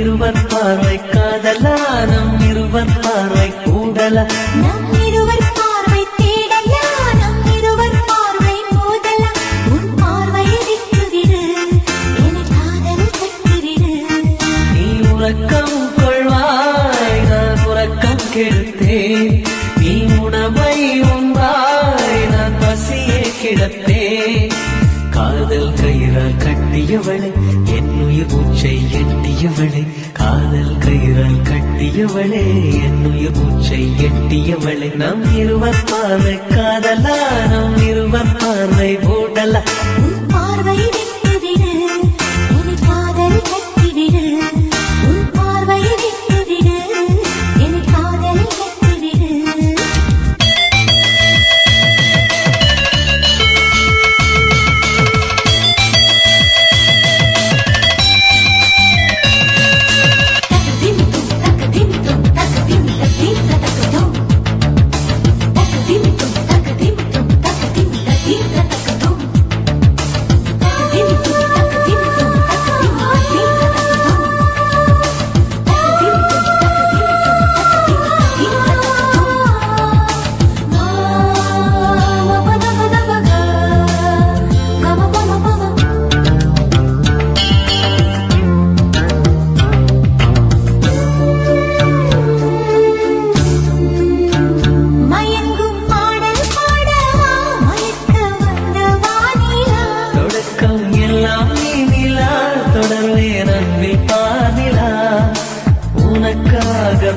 இருவர் பார்வை காதலா நம் இருவர் பார்வை கூடல நம் இருவர் பார்வை தேடலா நம் இருவர் பார்வை மோதல உன் பார்வையை விட்டுவிடு என் காதல் கட்டிவிடு நீ உறக்கம் கொள்வாய் நான் உறக்கம் கெடுத்தேன் நீ உணவை உண்பாய் நான் பசியே கிடப்பேன் காதல் கயிறால் கட்டியவளே என்னுயிர் மூச்சை எட்டியவளே காதல் கயிறால் கட்டியவளே என்னுயிர் மூச்சை எட்டியவளே நம் இருவர் பார்வை காதலா நம் இருவர் பார்வை ஓடலா உன் பார்வையை விட்டுவிடு என் காதல் கட்டிவிடு உன் பார்வையை விட்டுவிடு என் காதல் கட்டிவிடு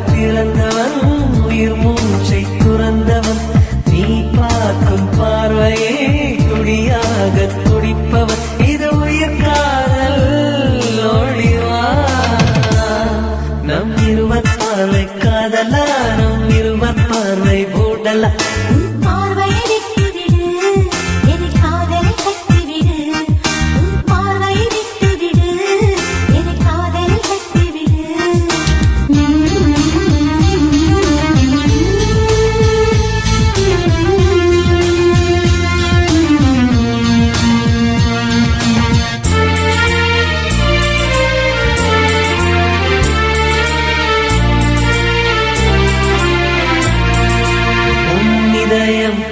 பிறந்தவன் உயிர் மூச்சை துறந்தவன் நீ பார்க்கும் பார்வையே துடியாக துடிப்பவன் இது உயிர் காதல் ஒளிவா நம் இருவர் பார்வை காதலா நம் இருவர் பார்வை ஓடலா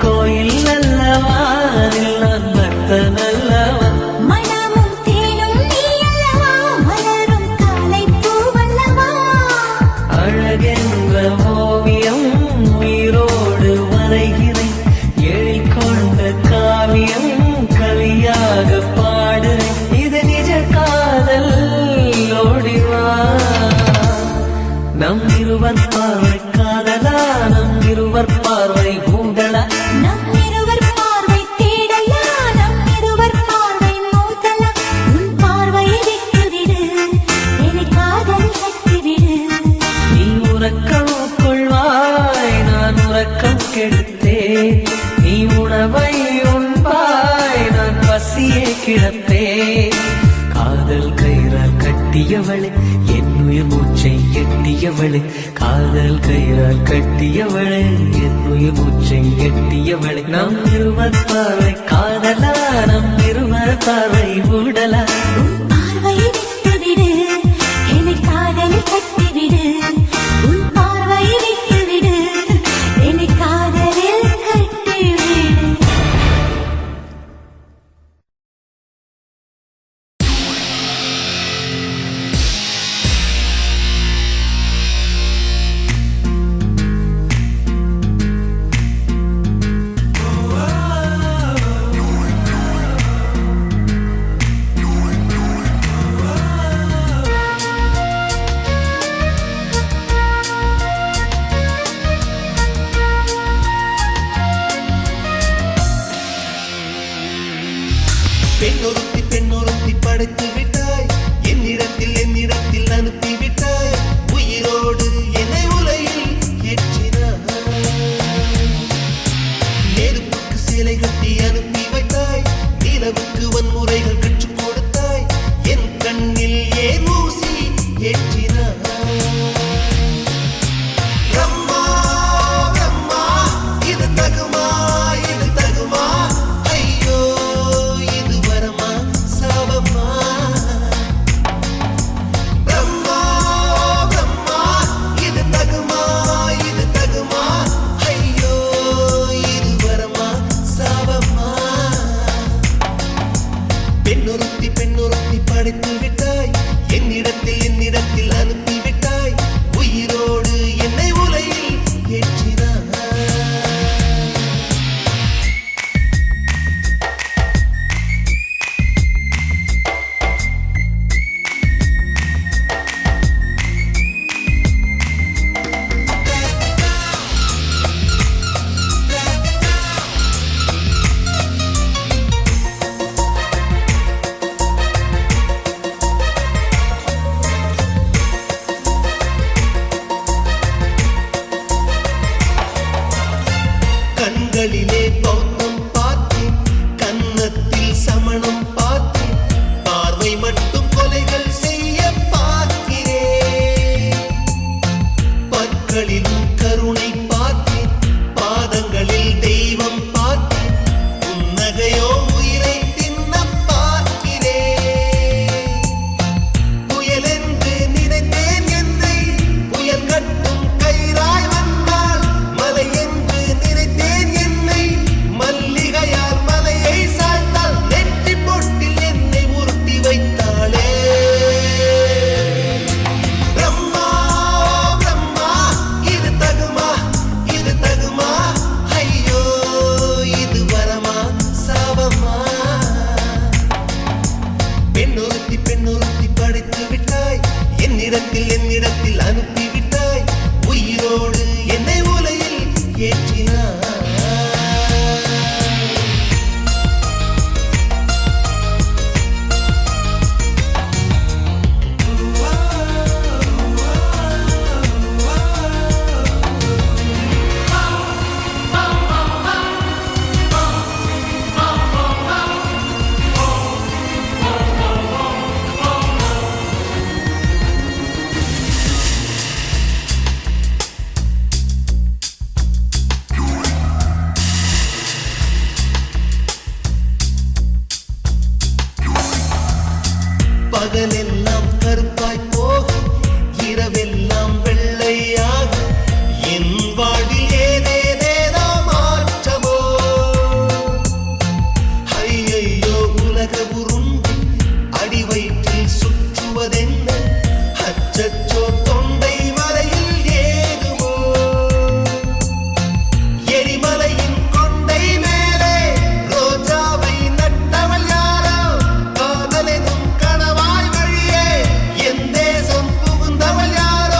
கோயில் அல்லவா நான் பக்தன் அல்லவா மனமும் தேனும் நீ அல்லவா மலரும் காலை பூவல்லவா அழகென்ற ஓவியம் உயிரோடு வரைகிறேன் எழில் கொண்ட காவியம் கவியாக பாடுறேன் இது நிஜ காதல் ஓடிவா நம் இருவர் பார்வை காதலா நம் இருவர் பார்வை கூடலா நம் இருவர் பார்வை தேடலா நம் இருவர் பார்வை மோதலா உன் பார்வையை விட்டுவிடு என் காதல் கட்டிவிடு நீ உறக்கம் கொள்வாய் நான் உறக்கம் கெடுத்தேன் நீ உணவை உண்பாய் நான் பசியே கிடப்பேன் காதல் கயிறால் கட்டியவளே என்னுயிர் மூச்சை எட்டியவளே காதல் கயிறால் கட்டியவளே என்னுயிர் மூச்சை எட்டியவளே நம் இருவர் பார்வை காதலா நம் இருவர் பார்வை ஊடலா உன் பார்வையை விட்டுவிடு என் காதல் கட்டிவிடு உன் பார்வையை விட்டுவிடு என் காதலில் கட்டிவிடு பெண்ணொருத்தி படைத்து விட்டாய் என்னிடத்தில் அனுப்பிவிட்டாய் உயிரோடு என்னை உலையில் ஏற்றினாய் நெருப்புக்கு சிலை கட்டி அனுப்பி வைத்தாய் நிலவுக்கு வன்முறைகள் கற்றுக் கொடுத்தாய் என் கண்ணில் ஏன் ஊசி ஏற்றினாய் பிரம்மா பிரம்மா இது தகுமா ஐயோ இது வரமா சாபமா பகலெல்லாம் கருப்பாய் போக இரவெல்லாம் வெள்ளையாக என் வாழ்வில் ஏதேதேதோ மாற்றமோ ஐயையோ உலக உருண்டு அடி வயிற்றில் சுற்றுவதென்ன அச்சச்சோ தொண்டை வரையில் ஏதுமோ எரிமலையின் கொண்டை மேலே ரோஜாவை நட்டவள் யாரோ காதலெனும் கணவாய் வழியே என் தேசம் புகுந்தவள் யாரோ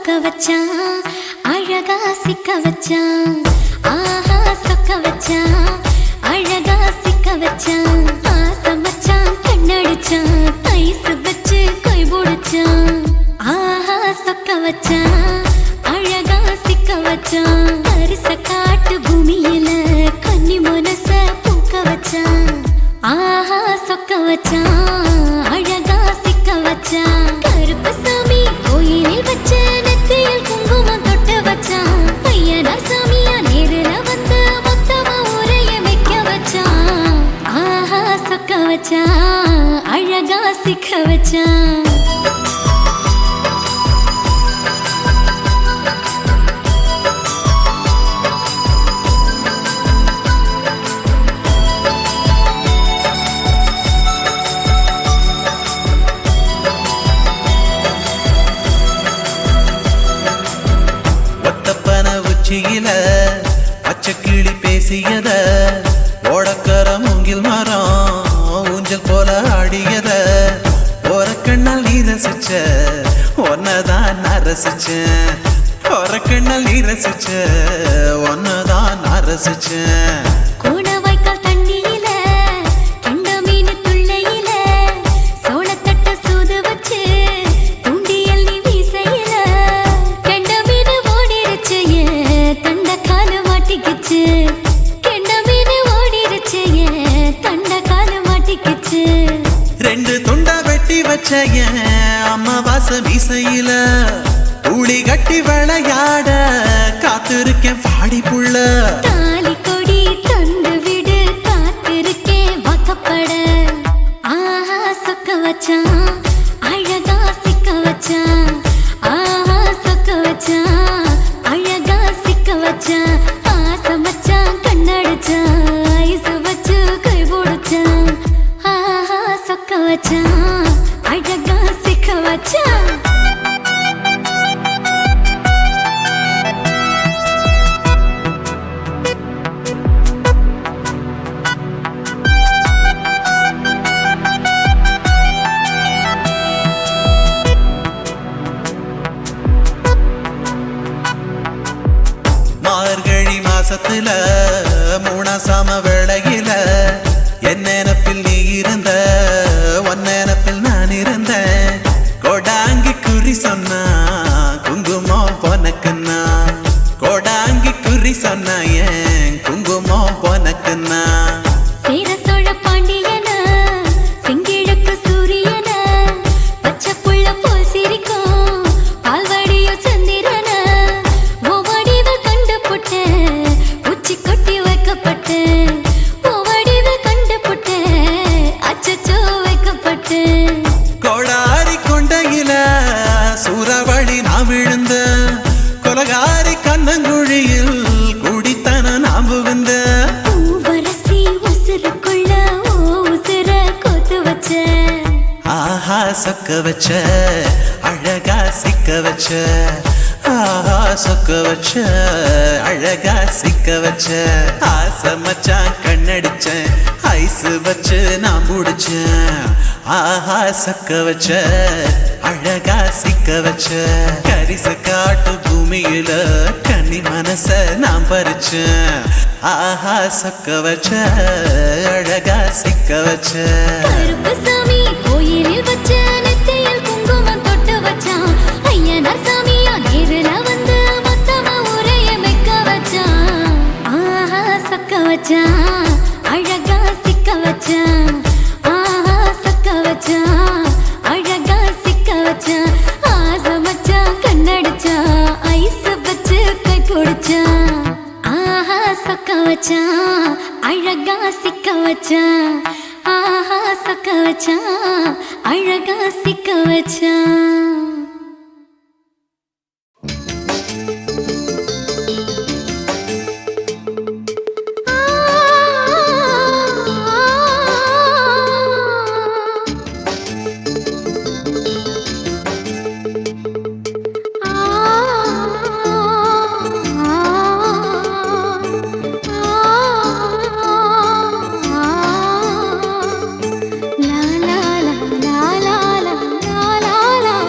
சொக்க வச்சான் அழகா சிக்க வச்சான் ஆஹா சொக்க வச்சான் அழகா சிக்க வச்சான் பாசம் வச்சான் கண்ணடிச்சான் ஐசு வச்சு கை போடுச்சான் ஆஹா சொக்க வச்சான் அழகா சிக்க வச்சான் அரிச காட்டு பூமியில கன்னி மனச பூக்க வச்சான் ஆஹா சொக்க வச்சான் அழகா சிக்க வச்சான் கருப்பு சாமி கோயிலில் வச்ச நெத்தியில் குங்குமம் தொட்டு வச்சான் பையனா சாமியா நேரில் வந்து மொத்தமா ஊரைய வைக்க வச்சான் ஆஹா சொக்க வச்சான் அழகா சிக்க வச்சான் பச்சைக்கிளி பேசியத ஓடக்கர மூங்கில் மரம் ஊஞ்சல் போல ஆடியத ஒரு கண்ணால் நீ ரசிச்ச ஒன்னதான் நான் ரசிச்சேன் ஒரு கண்ணால் நீ ரசிச்ச ஒன்னதான் நான் ரசிச்சேன் கூடவாய்க்கால் தண்ணியில கெண்ட மீன் துள்ளையில சோளத்தட்ட சூது வச்சு தூண்டியல் நீ வீசையில கெண்ட மீன் ஓடிருச்சு தண்ட காலு மாட்டிக்கிச்சு கெண்ட மீன் ஓடிருச்சு தண்ட காலு மாட்டிக்கிச்சு ரெண்டு துண்டா வெட்டி வச்ச அம்மா வாச வீசையில ஊழி கட்டி விளையாட காத்திருக்கேன் பாடி புள்ள தாலி கொடி தந்து விடு காத்திருக்கேன் வாக்கப்பட ஆஹா சொக்க வச்சான் அழகா சிக்க வச்சான் ஆஹா சொக்க வச்சான் அழகா சிக்க வச்சான் ஆசம் வச்சான் கண்ணடிச்சான் ஐசு வச்சு கை போடுச்சான் ஆஹா சொக்க வச்சான் அழகா சிக்க வச்சான் மார்கழி மாசத்துல மூணாசாம வேளையில என் நினப்பில் நீ இருந்த உன் நினப்பில் நான் இருந்தேன் கோடாங்கி குறி சொன்னா குங்குமம் பொனக்குன்னா கோடாங்கி குறி சொன்னா ஏன் குங்குமம் பொனக்குன்னா சேர சோழ பாண்டியன செங்கிழக்கு சூரியன பச்சை புள்ள போல் சிரிக்கும் பால்வடியோ சந்திரன ஓவடிவில் கண்டு புட்ட உச்சி கொட்டி வைக்கப்பட்டு ஓவடிவில் கண்டு புட்ட அச்சச்சோ வைக்கப்பட்டு கோடாரி கொண்டையில சூறாவளி நான் விழுந்த கொலகாரி கண்ணங்குழியில் குடித்தன நான் புகுந்த பூவரசி உசுருக்குள்ள உசுர கொத்து வச்ச ஆஹா சொக்க வச்ச அழகா சிக்க வச்ச ஆஹா சொக்க வச்ச அழகா சிக்க வச்ச ஆசை மச்சான் கண்ணடிச்சேன் ஐசு வச்சு நான் முடிச்சேன் ஆஹா சொக்க வச்ச அழகா சிக்க வச்ச கரிச காட்டு பூமியில கன்னி மனச நான் பறிச்சேன் ஆஹா சொக்க வச்ச அழகா சிக்க வச்ச கருப்பு சாமி கோயிலில் வச்ச நெத்தியில் குங்குமம் தொட்டு வச்சான் ஐயனார் சாமியா நேரில் வந்து மொத்தமா ஊரைய வைக்க வச்சான் ஆஹா சொக்க வச்சான் அழகா சிக்க வச்சான் ஆஹா சொக்க வச்சான் அழகா சிக்க வச்சான் ஆசை வச்சான் கண்ணடிச்சான் ஐசு வச்சு கை பிடிச்சான் ஆஹா சொக்க வச்சான் அழகா சிக்க வச்சான் ஆஹா சொக்க வச்சான் அழகா சிக்க வச்சான் la la la la la la la la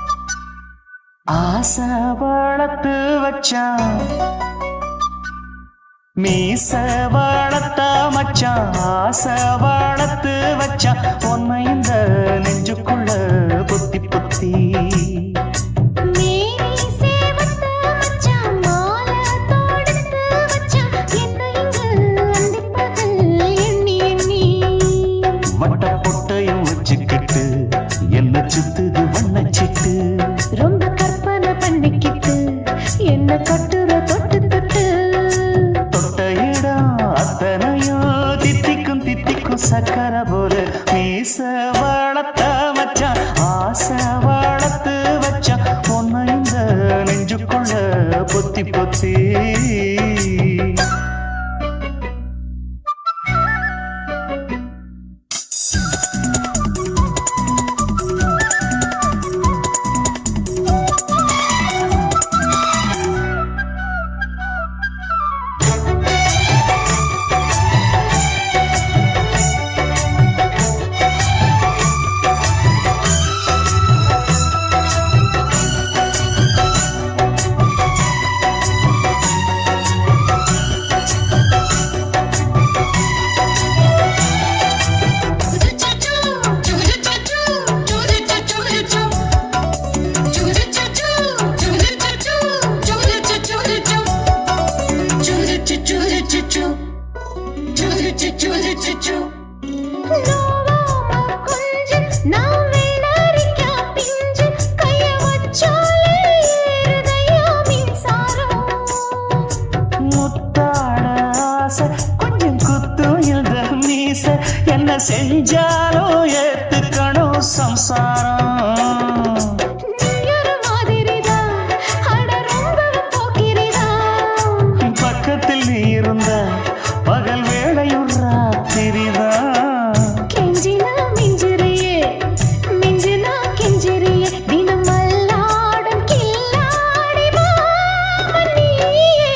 ஆசை வளர்த்து வச்சான் மீச வளர்த்த மச்சான் ஆசை வளர்த்து வச்சான் உன்னை இந்த நெஞ்சுக்குள்ள பொத்தி பொத்தி மேனி சேவத்த மச்சான் மாலை தொடுத்து வச்சான் என்னை இங்கு அந்திப்பகல் எண்ணி எண்ணி வட்ட பொட்டையும் வச்சுக்கிட்டு என்ன சுத்துது வண்ணச்சிட்டு ரொம்ப கற்பனை பண்ணிக்கிட்டு என்ன கட்டுற தொட்டு தொட்டு தொட்ட இடம் அத்தனையும் தித்திக்கும் தித்திக்கும் சக்கர போல மீச வளர்த்த மச்சான் ஆசை வளர்த்து வச்சான் உன்னை இந்த நெஞ்சுக்குள்ள பொத்தி பொத்தி என்ன செஞ்சாலும் ஏத்துக்கணும் சம்சாரம் பக்கத்தில் நீ இருந்த பகல் வேளையும் ராத்திரிதான் கெஞ்சினா மிஞ்சிறியே மிஞ்சினா கெஞ்சிறியே தினம் மல்லாடும் கில்லாடி நீயே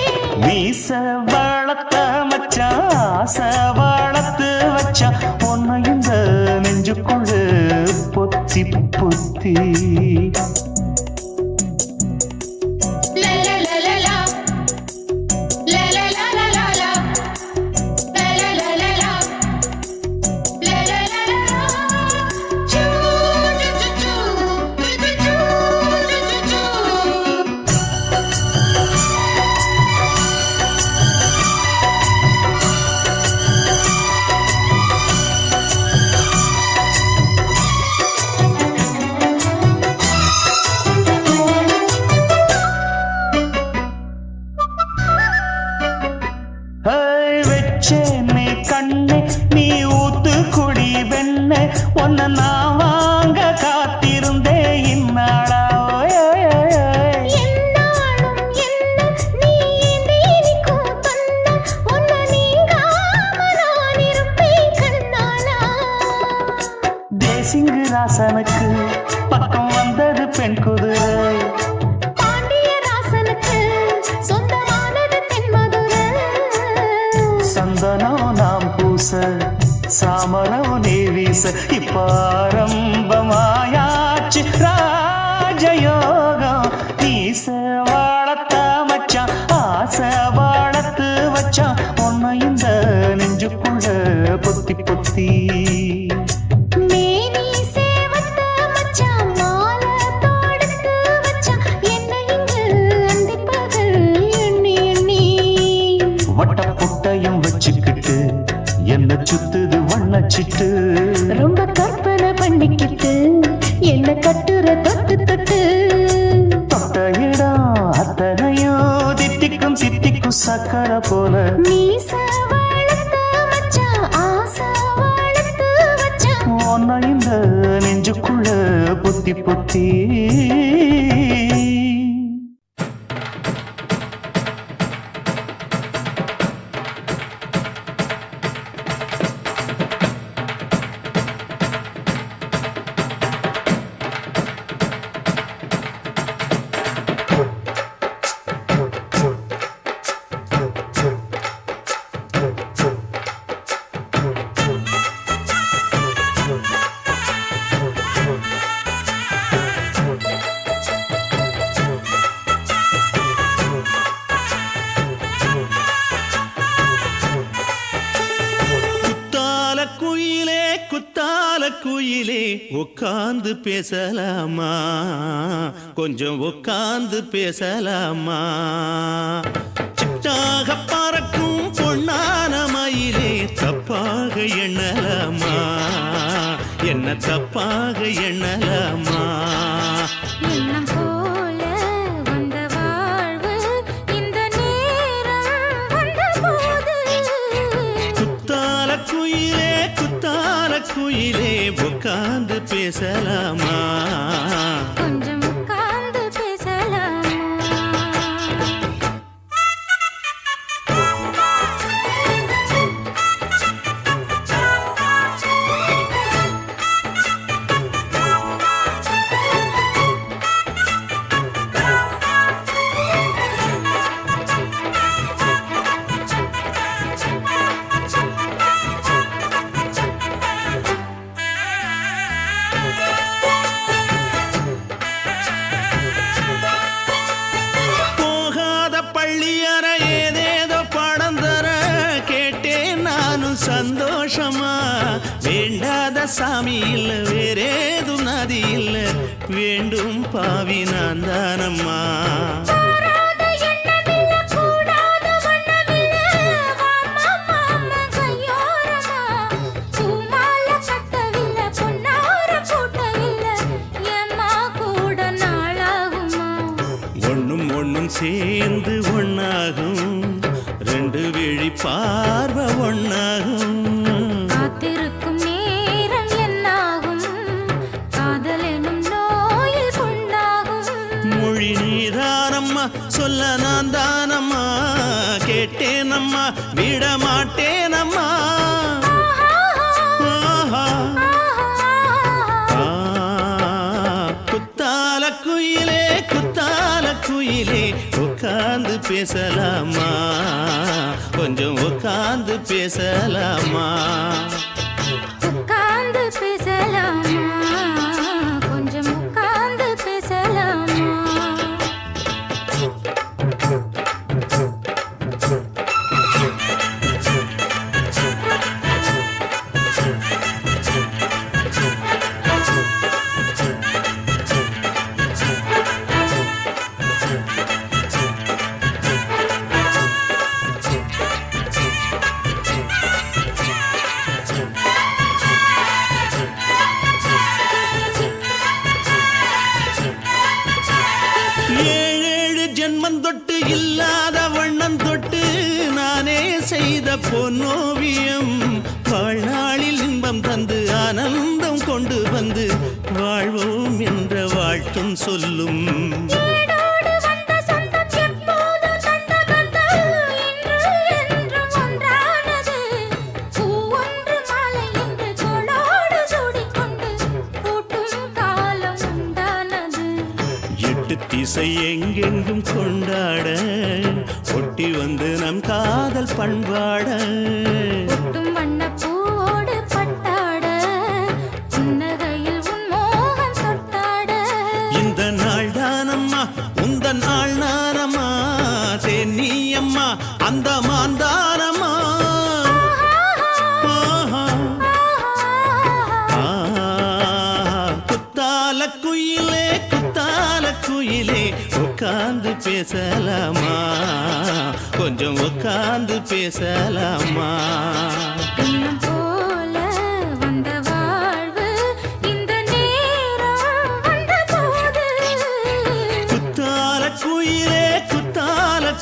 மீச வளர்த்த மச்சான் ஆசை வளர்த்து வச்சான் உன்னை இந்த நெஞ்சுக்குள்ள பொத்தி பொத்தி வச்சேனே கண்ணே நீ ஊத்து குடி வெண்ணே உன்னை நான் வாங்க காத்திருந்தே இந்நாளா என்னாலும் என்ன நீ நீனிக்கும் தந்த உன்னை நீங்காம நான் இருப்பேன் கண்ணாலா தேசிங்கு ராசனுக்கு பக்கம் வந்தது பெண் குதிரை பாண்டிய ராசனுக்கு சொந்தமானது தென்மதுரை சந்தனம் நாம் பூச சாமரம் நீ வீச இப்ப ஆரம்பமாயாச்சு ராஜயோகம் நீச வளர்த்த மச்சான் ஆசை வளர்த்து வச்சான் உன்னை இந்த நெஞ்சுக்குள்ள பொத்தி பொத்தி மேனி சேவத்த மச்சான் மாலை தொடுத்து வச்சான் என்னை இங்கு அந்திப்பகல் எண்ணி எண்ணி வட்ட பொட்டையும் வச்சுக்கிட்டு என்ன சுத்துது வண்ணச்சிட்டு ரொம்ப கற்பனை பண்ணிக்கிட்டு என்ன கட்டுற தொட்டு தொட்டு தொட்ட இடம் அத்தனையும் தித்திக்கும் தித்திக்கும் சக்கர போல மீச வளர்த்த மச்சான் ஆசை வளர்த்து வச்சான் உன்னை இந்த நெஞ்சுக்குள்ள பொத்தி பொத்தி குயிலே உட்கார்ந்து பேசலாமா கொஞ்சம் உட்கார்ந்து பேசலாமா சிட்டாக பறக்கும் பொன்னான மயிலே தப்பாக எண்ணலாமா என்ன தப்பாக எண்ணலாமா எண்ணம் போல வந்த வாழ்வு இந்த நேரம் வந்தபோது குத்தால குயிலே உட்கார்ந்து பேசலாமா கொஞ்சம் உட்கார்ந்து பேசலாமா சந்தோஷமா வேண்டாத சாமி இல்ல வேறேதும் நதி இல்ல வேண்டும் பாவி நான் தானம்மா ஒண்ணும் ஒண்ணும் சேர்ந்து ஒன்னாகும் ரெண்டு விழி பார்வை ஒன்னாகும் காத்திருக்கும் நேரம் என்னாகும் காதல் எனும் நோயில் புண்ணாகும் மொழி நீதானம்மா சொல்ல நான் தானம்மா கேட்டேனம்மா விட மாட்டேனம்மா குத்தால குயிலே உட்கார்ந்து பேசலாமா கொஞ்சம் உட்கார்ந்து பேசலாமா உட்கார்ந்து பேசலாமா கொஞ்சம் உட்கார்ந்து பேசலாமா தொட்டு இல்லாத வண்ணம் தொட்டு நானே செய்த பொன்னோவியம் வாழ்நாளில் இன்பம் தந்து ஆனந்தம் கொண்டு வந்து வாழ்வோம் என்ற வாழ்த்தும் சொல்லும் திசை எங்கெங்கும் கொண்டாட ஒட்டி வந்து நம் காதல் பண்பாட வண்ணப்பூவோடு பட்டாட புன்னகையில் உன் மோகம் தொட்டாட இந்த நாள் தானம்மா உந்த நாள் நானம்மா தென்னியம்மா அந்த மாந்தானம்மா குயிலே உட்கார்ந்து பேசலாமா கொஞ்சம் உட்கார்ந்து பேசலாமா போல வந்த வாழ்வு இந்த நேரம் வந்தபோது குத்தால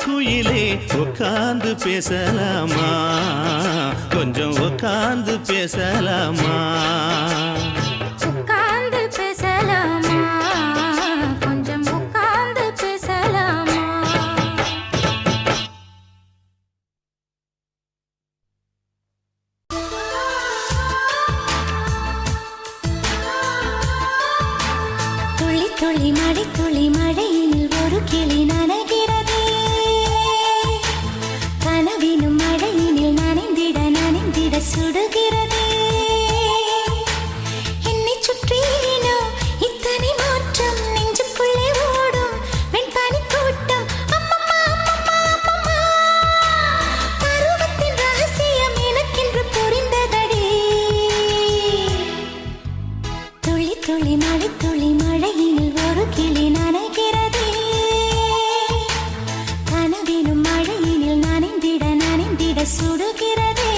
குயிலே உட்கார்ந்து பேசலாமா கொஞ்சம் உட்கார்ந்து பேசலாமா உட்கார்ந்து பேசலாமா கொஞ்சம் உட்கார்ந்து பேசலாமா துளி துளி மழை துளி மழையில் ஒரு கிளி நனைகிறதே கனவினும் மழையினில் நனைந்திட சுடுகிறதே என்னை சுற்றினோ இத்தனை மாற்றம் நெஞ்சுக்குள்ளே ஓடும் வெண்பனி கூட்டம் அம்மம்மா அம்மம்மா அம்மம்மா பருவத்தின் ரகசியம் எனக்கென்று புரிந்ததடி துளி துளி மழை துளி மழையில் ஒரு கிளி நனைகிறதே கனவிலும் மழையினில் நனைந்திட நனைந்திட சுடுகிறதே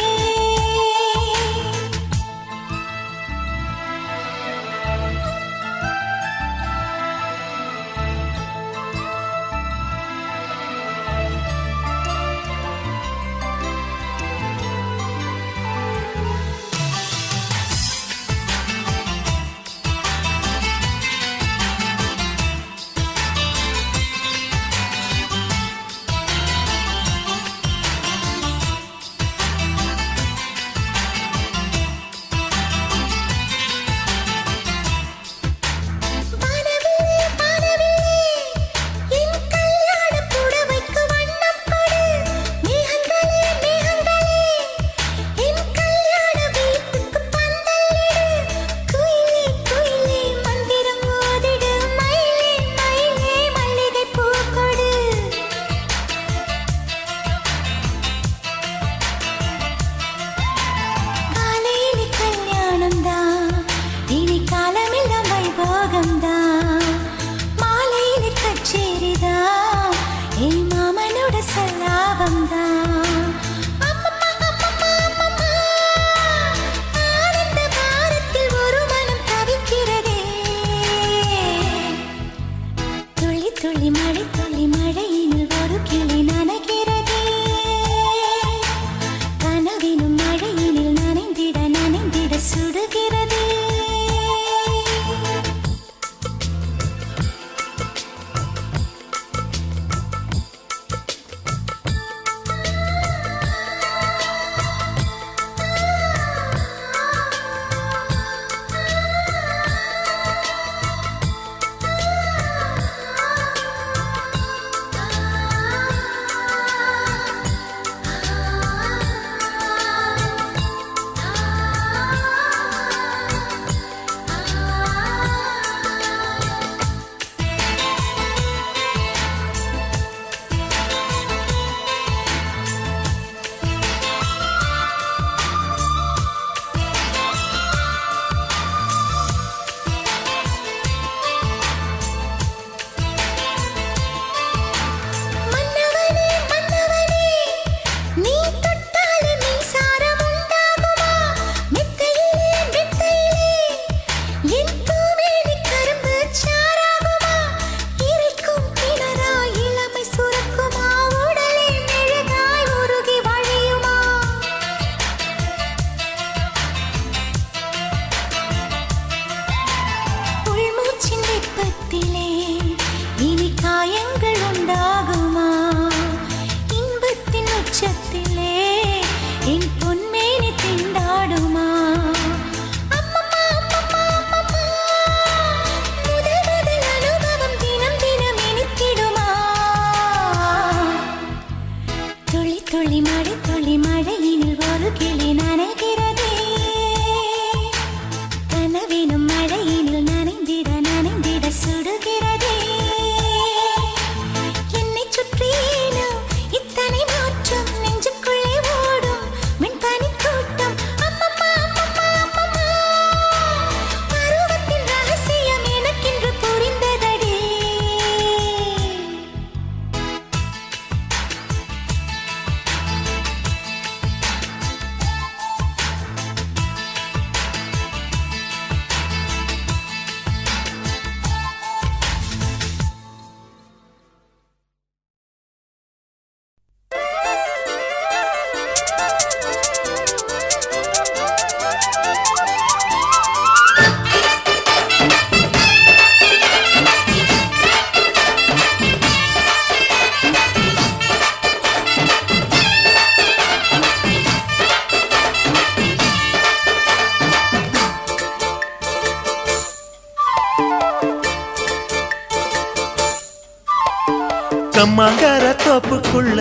கம்மாங்கர தோப்புக்குள்ள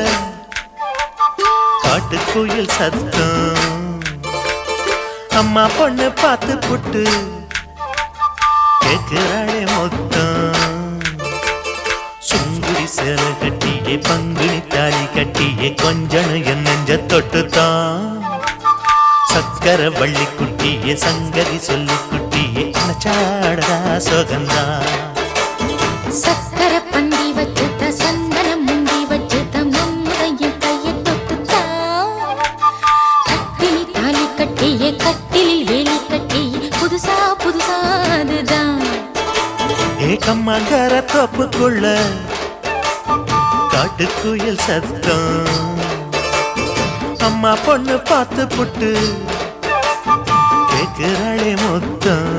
காட்டுக்குயில் சத்தம் அம்மா பொண்ணு பார்த்து புட்டு கேட்கிறாளே மொத்தம் சுங்குடி சேலை கட்டியே பங்குனி தாலி கட்டியே கொஞ்சனு என் நெஞ்ச தொட்டுத்தான் சக்கர வள்ளி குட்டியே சங்கதி சொல்லி குட்டியே அணைச்சாடா சுகந்தான். சக்கர பந்தி வச்சுத்த சந்தனம் முந்தி வச்சுத்த மம்முதைய கையை தொட்டுத்தா கட்டிலி தாலி கட்டிய கட்டிலில் வேலி கட்டிய புதுசா புதுசா அதுதான். ஏக்கம்மங்கர தோப்புக்குள்ள காட்டுக்குயில் சத்தம். அம்மா பொண்ணு பார்த்து புட்டு கேக்குறாளே மொத்தம்.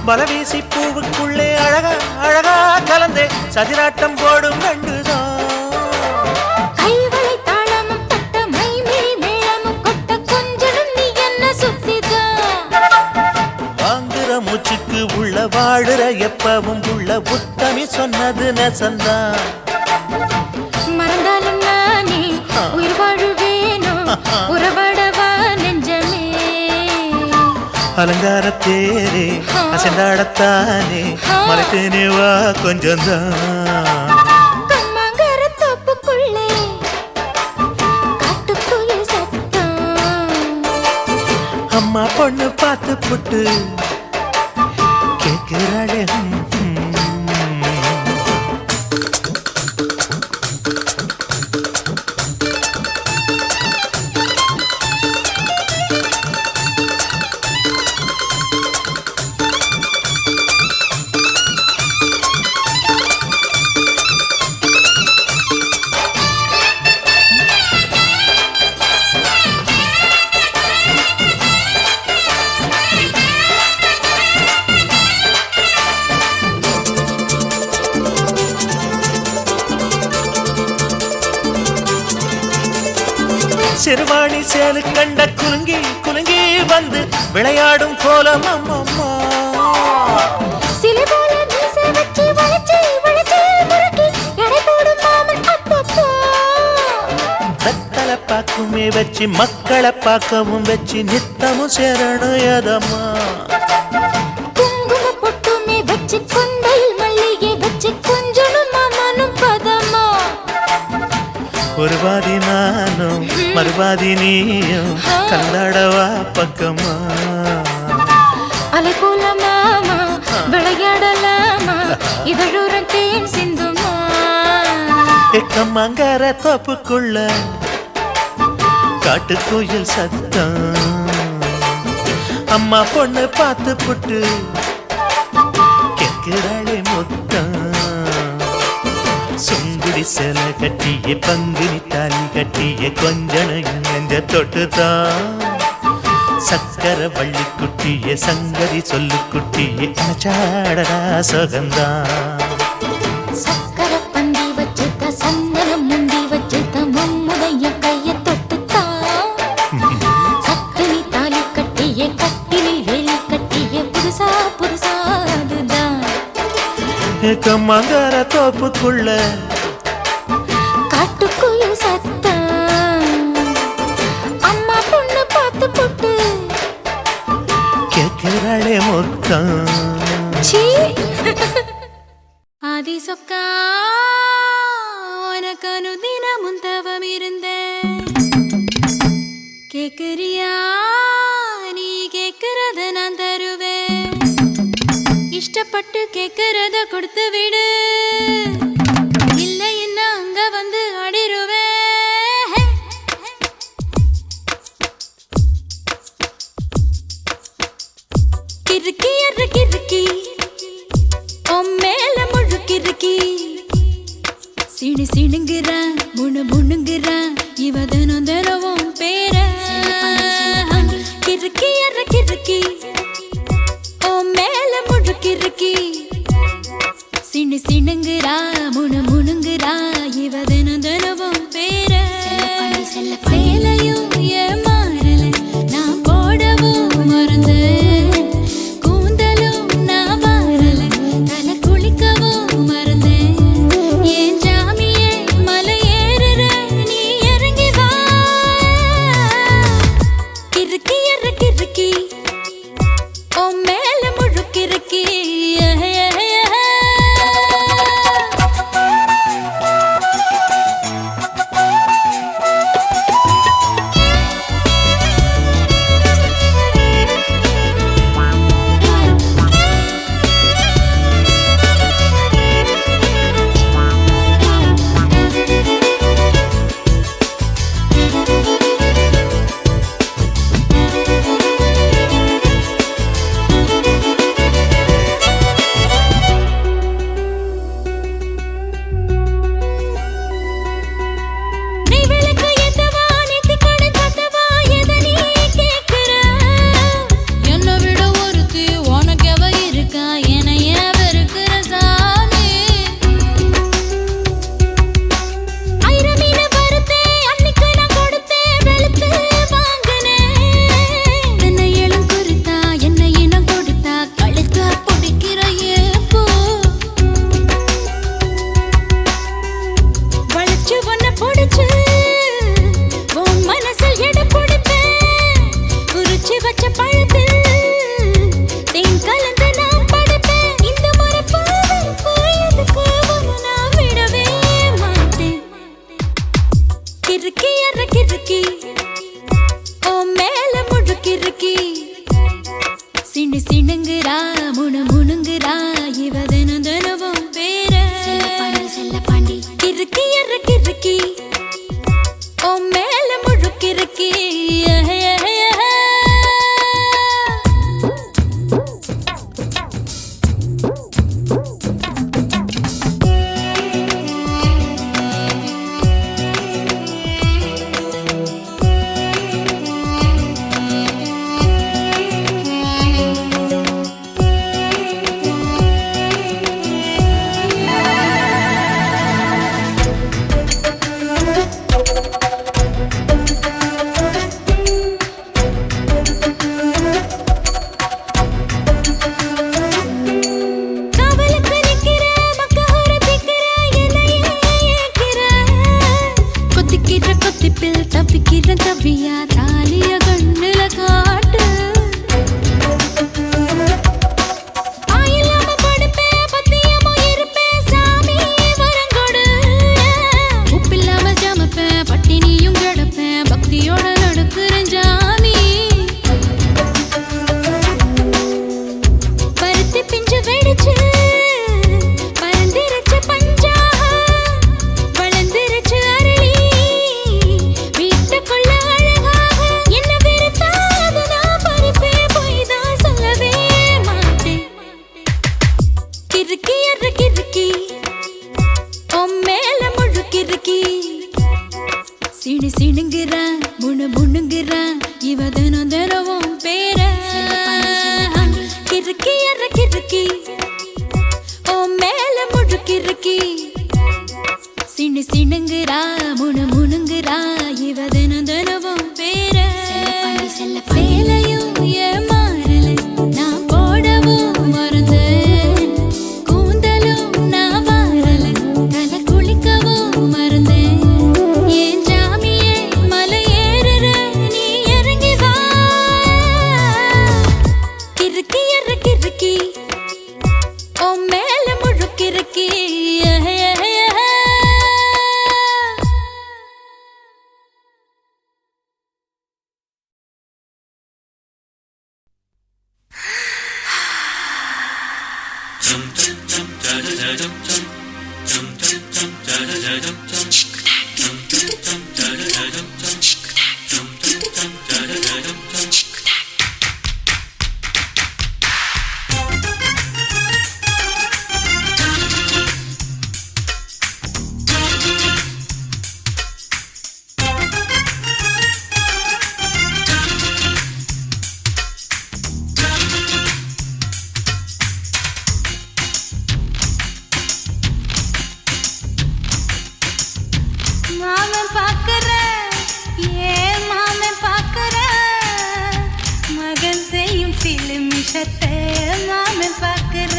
பலவீசி பூவுக்குள்ளே அழகா அழகா கலந்தே சதிராட்டம் போடும் கண்டுதான். கைவளை தாளமும் தட்ட மைமிழி மேளமும் கொட்ட கொஞ்சம் நீ என்ன சுத்திதான். வாங்குற மூச்சுக்கு உள்ள வாழுற எப்பவும் உள்ள புத்தமி சொன்னது நெசந்தான். மறந்தாலும் நானே உயிர் வாழுவேனோ உறவாடவா நெஞ்சமே. அலங்கார தேரே அசைந்தாடத்தானே மறைத்தேனே வா கொஞ்சம்தான். கம்மாங்கர தோப்புக்குள்ளே காட்டுக்குயில் சத்தம். அம்மா பொண்ணு பார்த்து புட்டு கேட்கிறாளே. சிறுவாணி சேலு கண்ட குலுங்கி குலுங்கி வந்து விளையாடும் கோலம் அம்மம்மா. சிலை போல மீசை வச்சு வளைச்சு வளைச்சு முறுக்கி எடை போடும் மாமன் அப்பப்பா. வெத்தலை பாக்குமே வச்சு மக்களை பார்க்கவும் வச்சு நித்தமும் சேரணும் எதம்மா. குங்கும பொட்டுமே வச்சு கொண்டையில் மல்லிகை வச்சு கொஞ்சனும் மாமனும் பதமா. ஒரு பாதி நானும் மறுபாதி நீயும் கல்லாடவா பக்கமா. அலை போல மாமா விளையாடலாமா இதழூரம் தேன் சிந்துமா. எக்கம்மங்கர தோப்புக்குள்ள காட்டுக்குயில் சத்தம். அம்மா பொண்ணு பார்த்து புட்டு கேட்கிறாளே மொத்தம். சுங்குடி சேல கட்டிய பங்குனி தாலி கட்டிய கொஞ்சனையும் நெஞ்ச தொட்டுதான். சக்கர வள்ளி குட்டிய சங்கதி சொல்லு குட்டிய அணைச்சாடடா சுகந்தான். சக்கர பந்தி வச்சுத்த சந்தனம் முந்தி வச்சுத்த மம்முதைய கைய தொட்டுத்தான் கட்டிலி தாலி கட்டிய கட்டிலில் வேலி கட்டிய புதுசா புதுசா அதுதான். கம்மங்கர தோப்புக்குள்ள காட்டுக்குயில் சத்தம். அம்மா பொண்ணு பார்த்து போட்டு கேட்கிறாளே மொத்தம். ஆதி சொக்கா உனக்கு அனுதினமும் தவம் இருந்தேன். கேக்குறியா நீ கேக்குறத நான் தருவேன். இஷ்டப்பட்டு கேக்குறத கொடுத்து விடு இல்லை என்ன அங்க வந்து ஆடிருவேன். கிறுக்கி எரு கிறுக்கி மேல முழுக்கிறுக்கி சிணு சிணுங்குறான் முணு முணுங்குறான் இவ தினம் தினவும் பேர. கிறுக்கி எரு கிறுக்கி மேல முழுக்கிறுக்கி சினு சினுங்குறா முணு முணுங்குறா இவ தினம் தினமும் பேர சேலையும் ஏன் மாறல நான் போடவும் மறந்து கூந்தலும் நான் மாறல தலை குளிக்கவும் மறந்தேன் ஏன் ஜாமியே மலை ஏறுற நீ இறங்கி வா கிறுக்கி கிறுக்கி ஓ மேல முழுக்கிறுக்கி சினு சினுங்குறா முணு முணுங்குறா இவ தினம் தினமும் பேர செல்ல பாண்டி கிறுக்கி கிறுக்கி ஓ மேல முழுக்கிறுக்கி தப்பிக்கிறேன் தவியா தாலிய கண்ணுல காட்டு ஆயில்லாம படுப்பேன் பத்தியமும் இருப்பேன் சாமி வரங்கொடு உப்பில்லாம ஜமப்பேன் பட்டினியும் கிடப்பேன் பக்தியோட நடக்கிறேன் ஜாமி பருத்தி பிஞ்சு வெடிச்சு பறந்திருச்சு பஞ்சா வளர்ந்திருச்சு அரளி வீட்டுக்குள்ள அழகாக என்ன வெறுத்தாது நான் பறிப்பே போய் தான் சொல்லவே மாட்டேன் கிறுக்கி கிறுக்கி உன் மேல முழுக்கிறுக்கி சினு சினுங்குறா முணு முணுங்குறா இவ தினம் தினமும் பேர கிறுக்கி கிறுக்கி உன் மேல முழுக்கிறுக்கி சினு சினுங்குறா முணு முணுங்குறா இவ தினம் தினமும் பேர சேலையும் ஏன் மாறல நான் போடவும் மறந்தேன் கூந்தலும் நான் மாறல தலை குளிக்கவும் மறந்தேன் ஏன் ஜாமியே மலை ஏறுற நீ இறங்கி வா கிறுக்கி கிறுக்கி ஓ மேல முழுக்கிறுக்கி நிமிஷத்தை மாமன் பார்க்கிற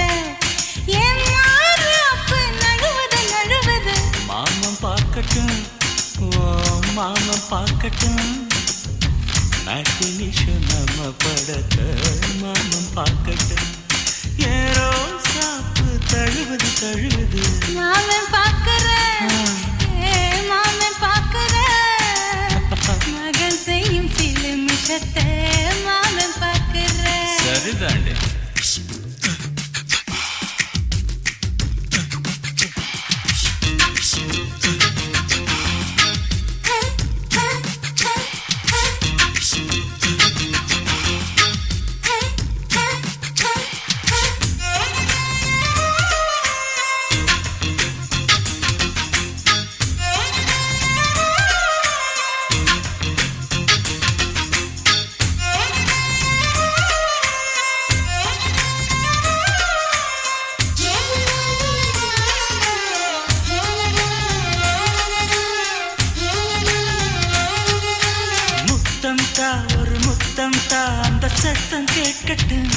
என் மாறாப்பு நழுவுது நழுவுது மாமன் பார்க்கட்டும் ஓ மாமன் பார்க்கட்டும் நாட்டு நிஷம் நம்ம படத்தை மாமன் பார்க்கட்டும் ஏரோ சாப்பு தழுவுது தழுவுது மாமன் பார்க்கிற மாமன் பார்க்கிற மகன் செய்யும் சில நிமிஷத்தை மாமன் பார்க்கிற சரிதாண்டே ஒரு முத்தம் தா அந்த சத்தம் கேட்கட்டும்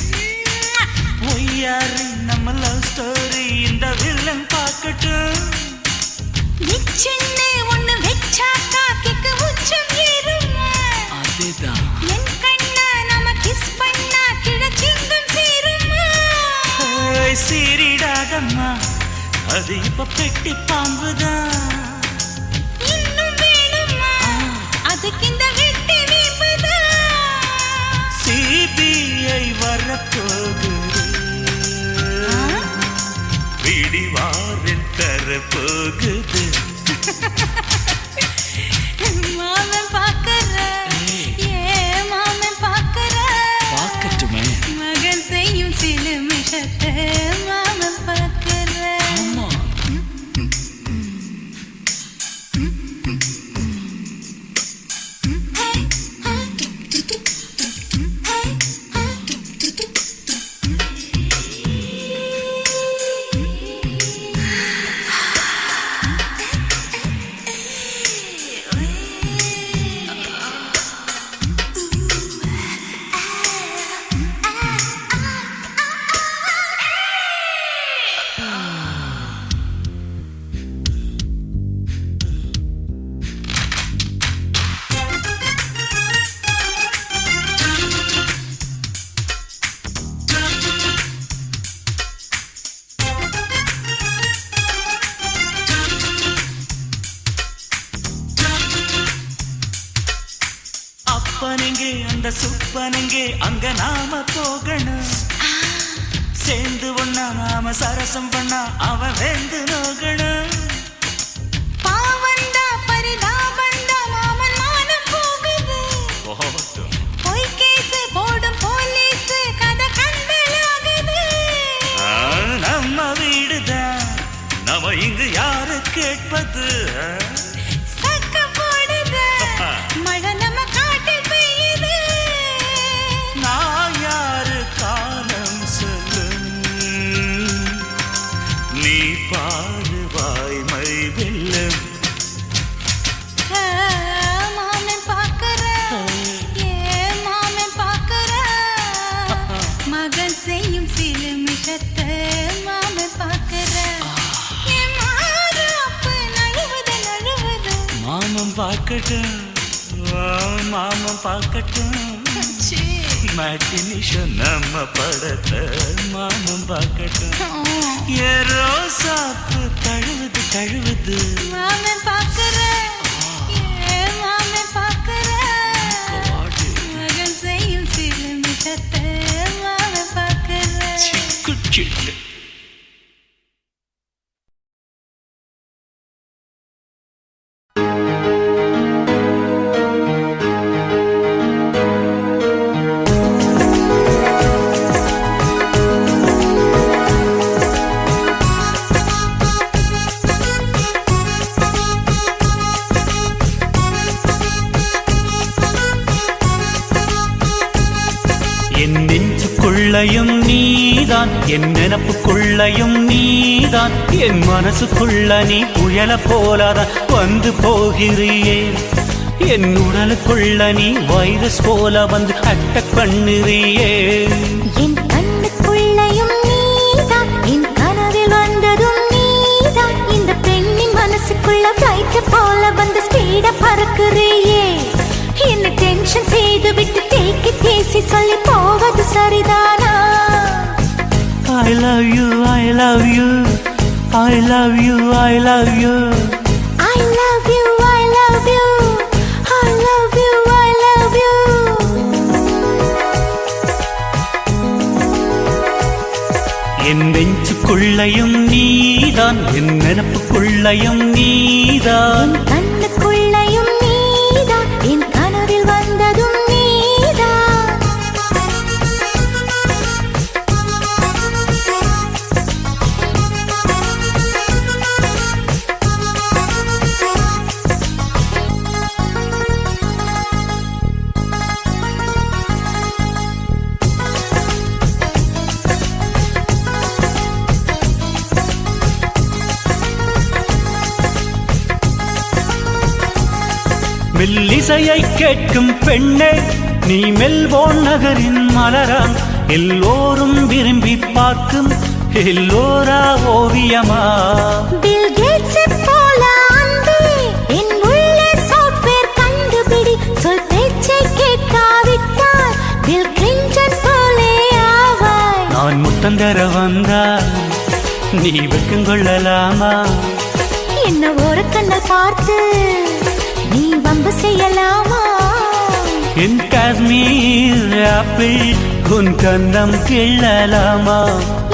ஒய்யாரு நம்ம லவ் ஸ்டோரி இந்த வில்லன் பார்க்கட்டும் நிச்சன்னு ஒண்ணு வெச்சாக்கா கிக்கு உச்சம் ஏறுமா அதேதான் என் கண்ணா நம்ம கிஸ் பண்ணா கிழச்சிங்கும் சீருமா சீரிடாதம்மா அது இப்ப பெட்டி பாம்புதான் இன்னும் வேணுமா அதுக்கு இந்த வெட்டி சிபிஐ வரப்போகுது பிடிவாரில் தரப்போகுது மாமன் பார்க்கற மாமன் பார்க்கற பார்க்கட்டுமே மகன் செய்யும் சில நிமிஷத்தை மாமன் பார்க்கற அப்பனங்கே அந்த சுப்பனங்கே அங்க நாம போகணும் சேர்ந்து ஒண்ணா நாம சரசம் பண்ணா அவன் வெந்து நோகணும் பாவந்தா பரிதாபந்தா மாமன் மானம் போகுது பொய் கேஸ் போடும் போலீஸ் கதை கண்டலாகுது நம்ம வீடுதான் நம்ம இங்கு யாரு கேட்பது சக்க போடுது மழை நம்ம காட்டில் பெய்யுது நான் யாரு காலம் சொல்லும் நீ பாரு வாய்மை வெல்லும் மாமன் பார்க்கற மாமன் பார்க்கற மகன் செய்யும் சில நிமிஷத்தை மாமன் பார்க்கற மாமன் பார்க்கட்டும் மாமன் பார்க்கட்டும் மாட்டி நிஷம் நம்ம படத்தை மாமன் பார்க்கட்டும் ஏரோ சாப்பு தழுவுது தழுவுது மாமன் பார்க்கற மாமன் பார்க்கற மகன் செய்யும் சில நிமிஷத்தை மாமன் பார்க்கற சிட்டு நெஞ்சுக்குள்ளையும் நீதான் என் நினப்புக்குள்ளையும் நீதான் என் மனசுக்குள்ள நீ புயல போலதான் வந்து போகிறியே என் உடலுக்குள்ள நீ வைரஸ் போல வந்து அட்டக் பண்ணுறியே என் மனசுக்குள்ள flight போல வந்து ஸ்பீட பறக்குறியே என்ன டென்ஷன் செய்து விட்டு take it easy சொல்லி போவது சரிதானா I love you, I love you, I love you, I love you. I love you, I love you, I love you, I love you. என் நெஞ்சுக்குள்ளையும் நீதான் என் நினப்புக்குள்ளையும் நீதான் கண்ணுக்குள்ளையும் நீதான் என் கனவில் வந்ததும் நீதான் மெல்லிசையை கேட்கும் பெண்ணே நீ மெல்போர்ன் நகரின் மலராம் எல்லோரும் விரும்பி பார்க்கும் எல்லோரா ஓவியமா பில் கேட்ஸ் போல அன்பே என் உள்ளே சாஃப்ட்வேர் கண்டுபிடி சொல் பேச்சை கேட்காவிட்டால் பில் கிளின்டன் போலே ஆவாய் நான் முத்தந்தர வந்தா நீ வெக்கம் கொள்ளலாமா என்ன ஒரு கண்ணல் பார்த்து நீ வம்பு செய்யலாமா என் காஷ்மீர் ஆப்பிள் உன் கண்ணம் கிள்ளலாமா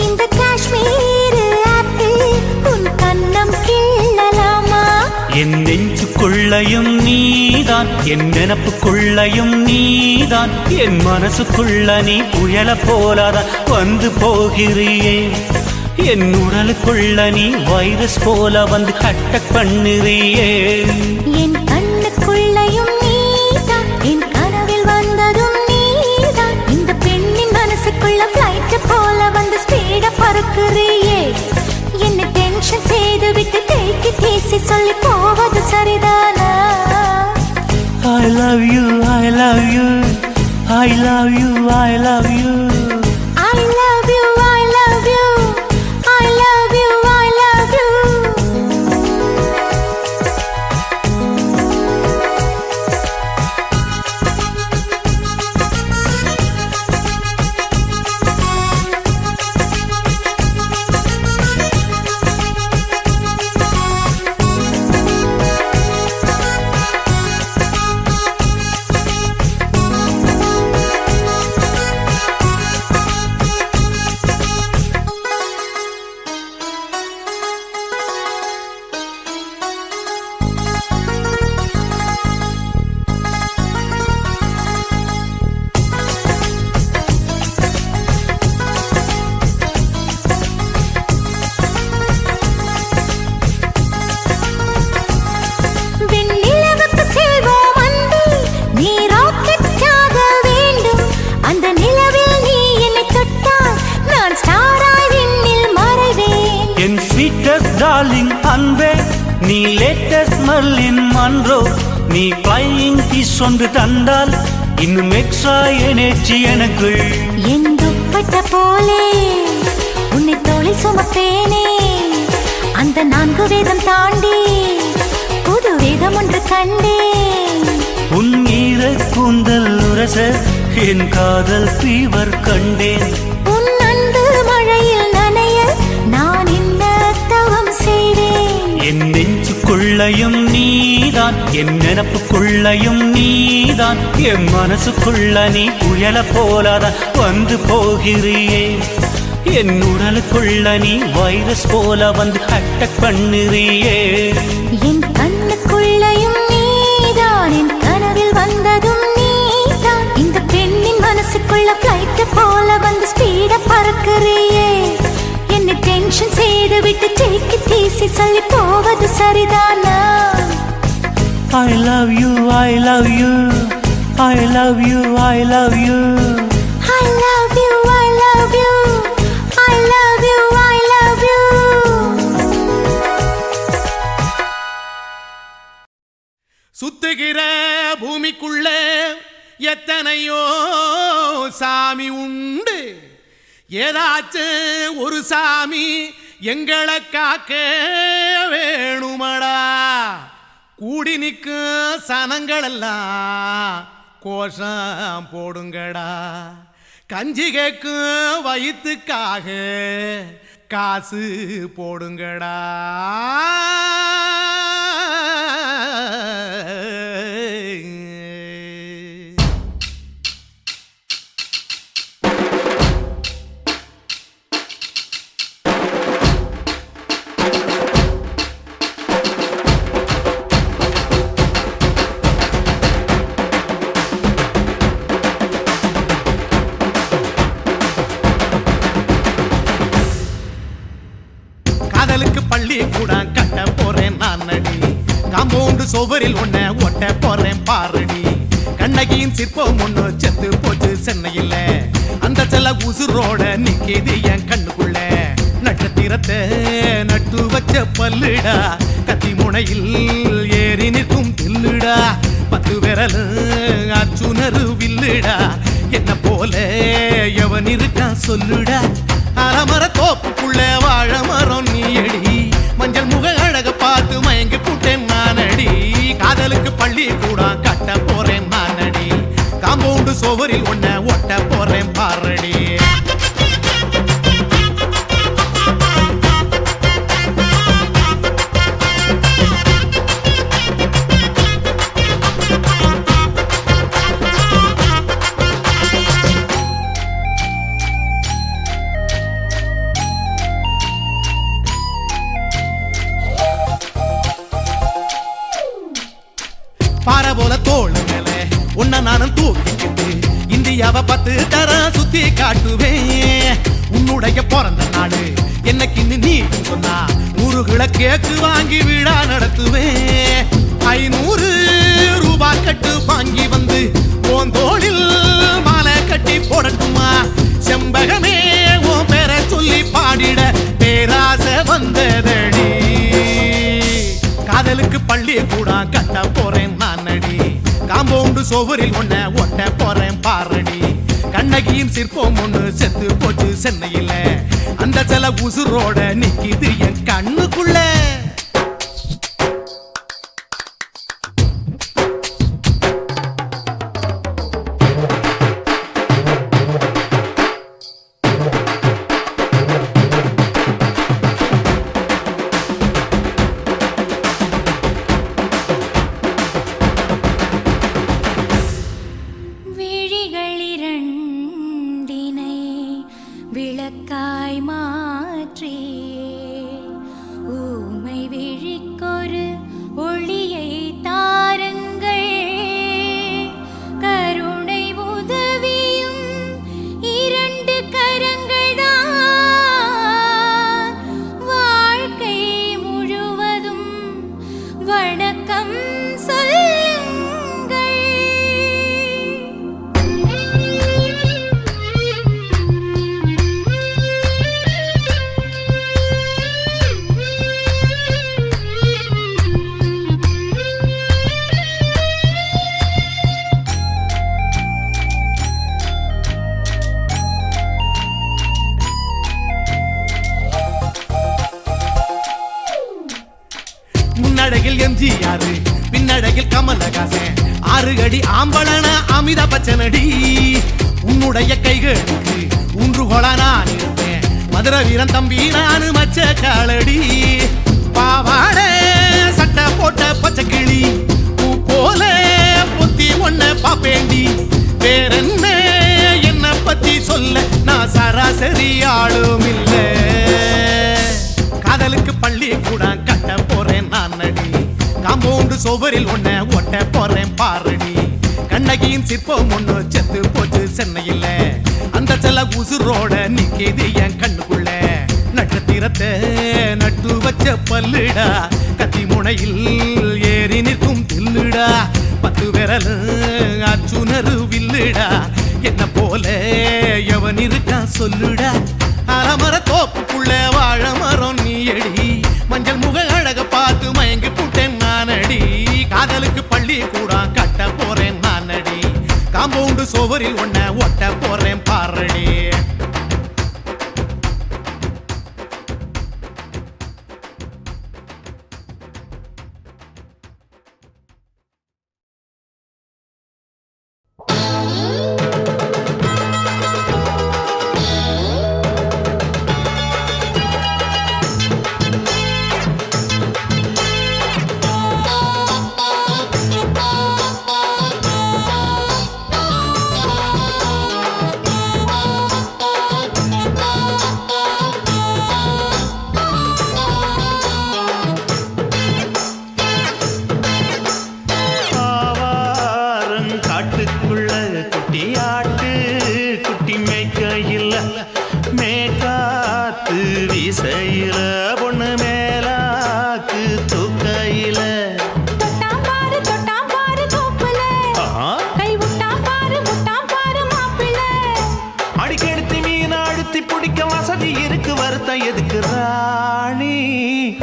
இந்த காஷ்மீர் ஆப்பிள் உன் கண்ணம் கிள்ளலாமா என் நெஞ்சுக்குள்ளையும் நீதான் என் நினப்புக்குள்ளையும் நீதான் என் மனசுக்குள்ள நீ புயல போலாதான் வந்து போகிறியே என் உடலுக்குள்ள நீ வைரஸ் போல வந்து அட்டாக் பண்ணுறியே என் கண்ணுக்குள்ளையும் நீதான் என் கனவில் வந்ததும் நீதான் இந்த பெண்ணின் மனசுக்குள்ள ஃப்ளைட் போல வந்து ஸ்பீட பறக்குறியே என்ன டென்ஷன் செய்து விட்டு take it easy சொல்லி போவது சரிதானா I love you, I love you, I love you, I love you. I love you, I love you, I love you, I love you. விண்ணிலவுக்கு செல்வோம் அன்பே நீ ராக்கெட்டாக வேண்டும் அந்த நிலவில் நீ என்னை தொட்டால் நான் ஸ்டாராய் விண்ணில் மறைவேன் என் ஸ்வீட்டஸ்ட் டார்லிங் அன்பே நீ லேட்டஸ்ட் மர்லின் மன்றோ நீ ஃப்ளையிங் கிஸ் ஒன்று தந்தால் இன்னும் எக்ஸ்ட்ரா எனர்ஜி எனக்குள் என் துப்பட்ட போலே உன்னை தோளில் சுமப்பேனே அந்த 4 வேதம் தாண்டி புது வேதம் ஒன்று கண்டேன் உன் ஈர கூந்தல் உரச என் காதல் ஃபீவர் கண்டேன் உன் அன்பு மழையில் நனைய நான் என்ன தவம் செய்வேன் என் நெஞ்சுக்குள்ளையும் நீதான் என் நினப்புக்குள்ளையும் நீதான் என் மனசுக்குள்ள நீ புயல போலாதான் வந்து போகிறியே என் உடலுக்குள்ள நீ வைரஸ் போல வந்து அட்டாக் பண்ணுறியே என் கண்ணுக்குள்ளையும் நீதான் என் கனவில் வந்ததும் நீதான் இந்த பெண்ணின் மனசுக்குள்ள ஃப்ளைட் போல வந்து ஸ்பீட பறக்குறியே என்ன டென்ஷன் செய்து விட்டு take it easy சொல்லி போவது சரிதானா I love you, I love you, I love you, I love you. I love you, I love you, I love you, I love you. சுத்துகிற பூமிக்குள்ள எத்தனையோ சாமி உண்டு ஏதாச்சும் ஒரு சாமி எங்களை காக்க வேணுமடா கூடி நிற்கும் சனங்கள் எல்லாம் கோஷம் போடுங்கடா கஞ்சி கேக்கும் வயிற்றுக்காக காசு போடுங்கடா காதலுக்கு பள்ளி கூட கட்ட போறேன் நான் நடி காம்பவுண்டு சுவரில் ஒன்ன ஒட்ட போறேன் பாரடி கண்ணகியின் சிற்பம் ஒண்ணு செத்து போச்சு சென்னையில் அந்த செல்ல உசுரோட நிக்கிது என் கண்ணுக்குள்ள நட்சத்திரத்தை நட்டு வச்ச பல்லுடா கத்தி முனையில் ஏறி நிற்கும் தில்லுடா 10 விரல் அச்சுணரு வில்லுடா என்ன போல எவன் இருக்கா சொல்லுடா அலமர தோப்புக்குள்ள வாழ மரம் நீயடி மஞ்சள் முக அழக பார்த்து மயங்கி புட்டேன் நானடி காதலுக்கு பள்ளி கூட கட்ட போறேன் நானடி காம்பவுண்டு சுவரில் ஒன்ன ஒட்ட போறேன் பாரடி பாறை போல தோளு மேல உன்ன நானும் தூக்கிக்கிட்டு இந்தியாவை 10 தரம் சுத்தி காட்டுவேன் உன்னுடைய பிறந்த நாடு என்னைக்குன்னு நீ சொன்னா 100 கிலோ கேக்கு வாங்கி விழா நடத்துவேன் 500 ரூபாய் கட்டு வாங்கி வந்து உன் தோளில் மாலை கட்டி போடட்டுமா செம்பகமே உன் பேரை சொல்லி பாடிட பேராசை வந்ததடி காதலுக்கு பள்ளி கூட கட்ட போறேன் நானடி காம்பவுண்டு சுவரில் ஒன்ன ஒட்ட போறேன் பாரடி கண்ணகியின் சிற்பம் ஒண்ணு செத்து போச்சு சென்னையில் அந்த சில உசுரோட நிக்கிது என் கண்ணுக்குள்ள விளக்காய் மாற்றி ஊமை விழிக்கொரு ஒளியை தாருங்கள் கருணை உதவியும் 2 கரங்கள்தான் வாழ்க்கை முழுவதும் வணக்கம் முன்னழகில் எம்ஜிஆர் பின்னழகில் கமலஹாசன் 6 அடி ஆம்பளன அமிதாப் பச்சனடி உன்னுடைய கைகளுக்கு ஊன்றுகோலா நான் இருப்பேன் மதுரை வீரன் தம்பி நானு மச்ச காலடி பாவாட சட்டை போட்ட பச்சை கிளி பூ போல பொத்தி ஒன்ன பாப்பேண்டி வேறென்ன என்ன பத்தி சொல்ல நான் சராசரி ஆளும் இல்லை காதலுக்கு பள்ளி கூட கட்ட போறேன் நானடி காம்பவுண்டு சுவரில் ஒன்ன ஒட்ட போறேன் பாரடி கண்ணகியின் சிற்பம் ஒண்ணு செத்து போச்சு சென்னையில் அந்த செல்ல உசுரோட நிக்கிது என் கண்ணுக்குள்ள நட்சத்திரத்தை நட்டு வச்ச பல்லுடா கத்தி முனையில் ஏறி நிற்கும் தில்லுடா 10 விரல் அச்சுணரு வில்லுடா என்ன போல எவன் இருக்கா சொல்லுடா அலமர தோப்புக்குள்ள வாழ மரம் நீயடி மஞ்சள் முக அழக பார்த்து மயங்கி புட்டேன் நானடி காதலுக்கு பள்ளி கூட கட்ட போறேன் நானடி காம்பவுண்டு சுவரில் ஒன்ன ஒட்ட போறேன் பாரடி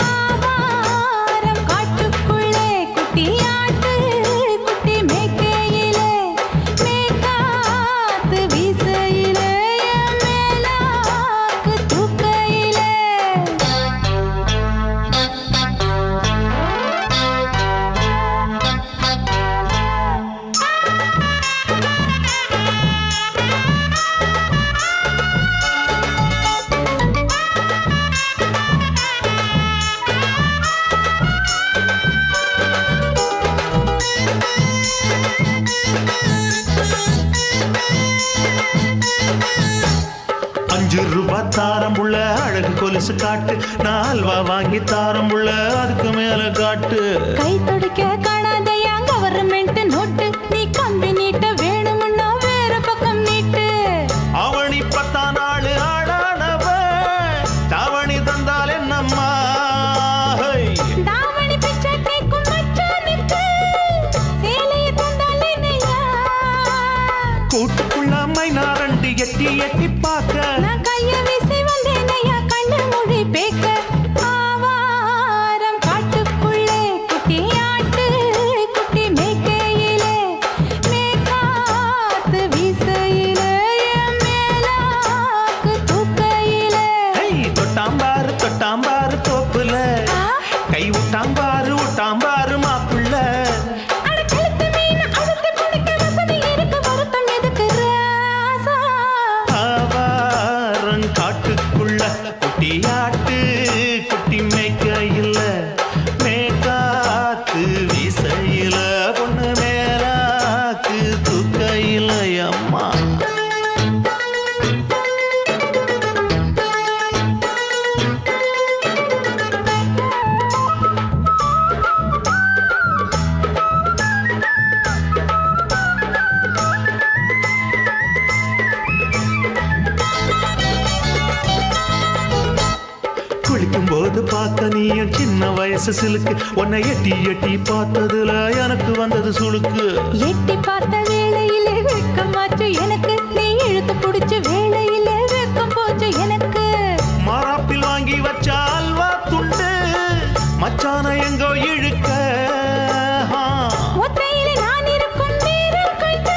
ஆவாரம் காட்டுக்குள்ளே குட்டியாட்டு குட்டி மேய்க்கையிலே மேய்க்காத்து வீசையிலே என் மேலாக்கு தூக்கையிலே ₹5 தாரம் உள்ள அழகு கொலுசு காட்டு, நான் அல்வா வாங்கி தாரம் உள்ள அதுக்கு மேல காட்டு. கை துடிக்க காணாதையா கவர்மெண்ட் நோட்டு நீ கம்பி நீட்ட வேணும்னா வேற பக்கம் நீட்டு அவனி 10 நாள் ஆடானவ தாவணி தந்தால் என்னம்மா? தாவணி பிச்சை கேக்கும் மச்சானுக்கு சேலைய தந்தால் என்னையா கூட்டுக்குள்ள மைனாரண்டு எட்டி எட்டி பார்க்க நான் கைய வீசி வந்தேனையா கண்ணு மொழி பேக்க ஆவாரம் காட்டுக்குள்ளே குட்டியாட்டு குட்டி மேய்க்கையிலே மேய்க்காத்து வீசையிலே என் மேலாக்கு தூக்கையிலே தொட்டாம்பாரு தோப்புல கை விட்டாம்பாரு மாப்புள்ள. அட கழுத்து மீன் அழுத்து குடிக்க வசதி இருக்கு வருத்தம் எதுக்கு ராசா ஆவாரம் காட்டுக்குள்ள குட்டியாட்டு குட்டி மேய்க்கையில மேய்க்காத்து வீசையில பொண்ணு மேலாக்கு தூக்கையில அம்மா. குளிக்கும் போது பார்த்த நீயும் சின்ன வயசு சிலுக்கு, உன்னை எட்டி எட்டி பார்த்ததுல எனக்கு வந்தது சுளுக்கு. எட்டி பார்த்த வேளையிலே வெட்கமாச்சு எனக்கு நீ இழுத்து புடிச்ச வேளையிலே வெட்கம் போச்சு எனக்கு மாறாப்பில் வாங்கி வச்ச அல்வா துண்டு மச்சான எங்கோ இழுக்க. ஒத்தையிலே நான் இருக்கும் நேரம் கண்டு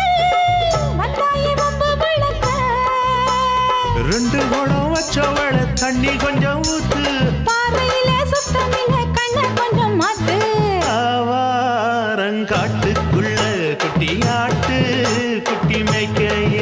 வந்தாயே வம்பு விளக்க 2 குடம் வச்சவள தண்ணி கொஞ்சம் ஊத்து. பார்வையிலே சுத்தமில்லை கண்ண கொஞ்சம் மாத்து ஆவாரங்காட்டுக்குள்ள குட்டியாட்டு குட்டி மேய்க்கையில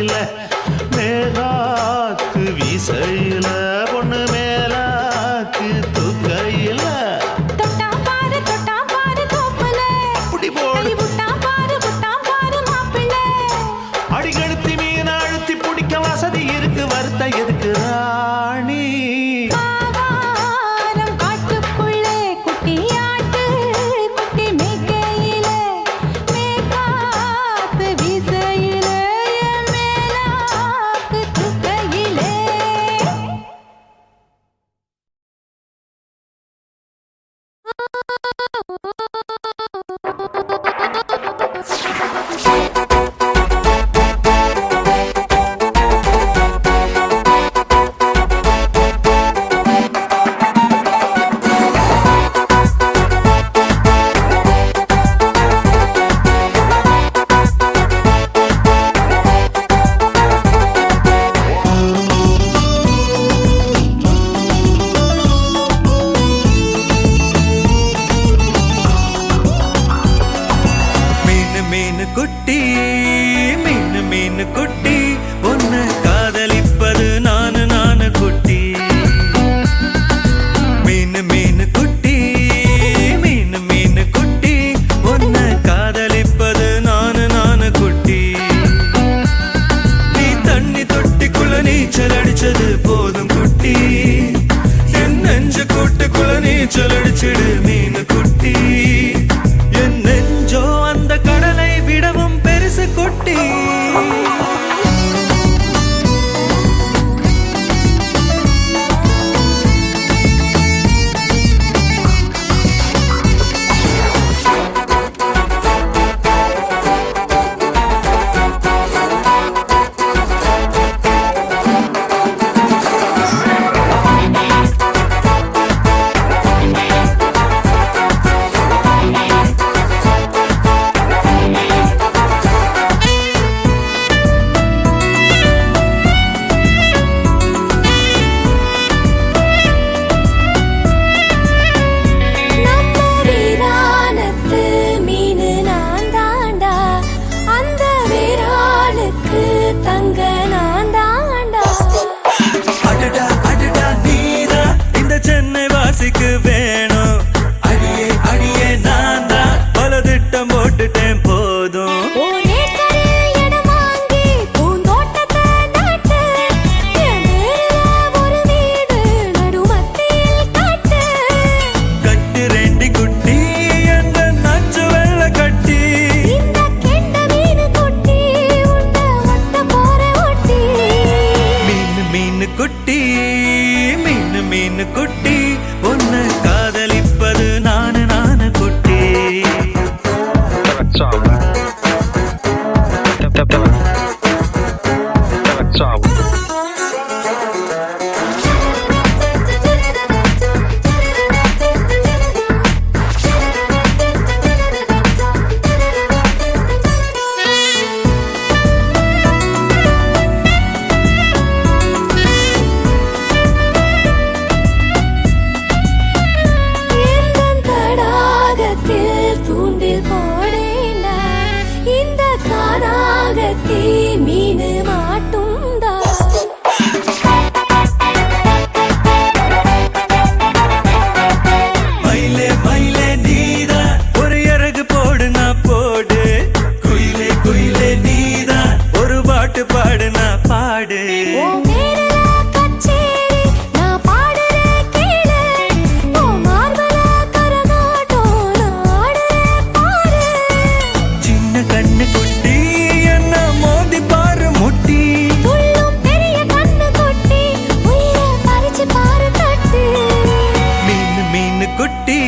குட்டி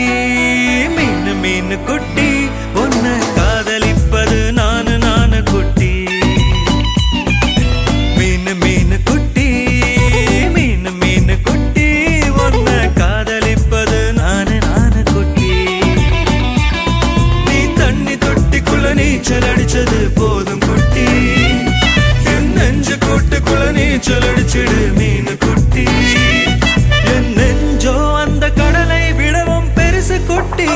மீன் மீன் குட்டி உன்னை காதலிப்பது நானு குட்டி மீன் மீன் குட்டி மீன் மீன் குட்டி உன்னை காதலிப்பது நானு குட்டி நீ தண்ணி தொட்டிக்குள்ள நீச்சல் அடிச்சது போதும் குட்டி என் நெஞ்சு கூட்டுக்குள்ள நீச்சல் அடிச்சிடு மீன் குட்டி என் நெஞ்சோ அந்த கடலை விடவும் பெருசு குட்டி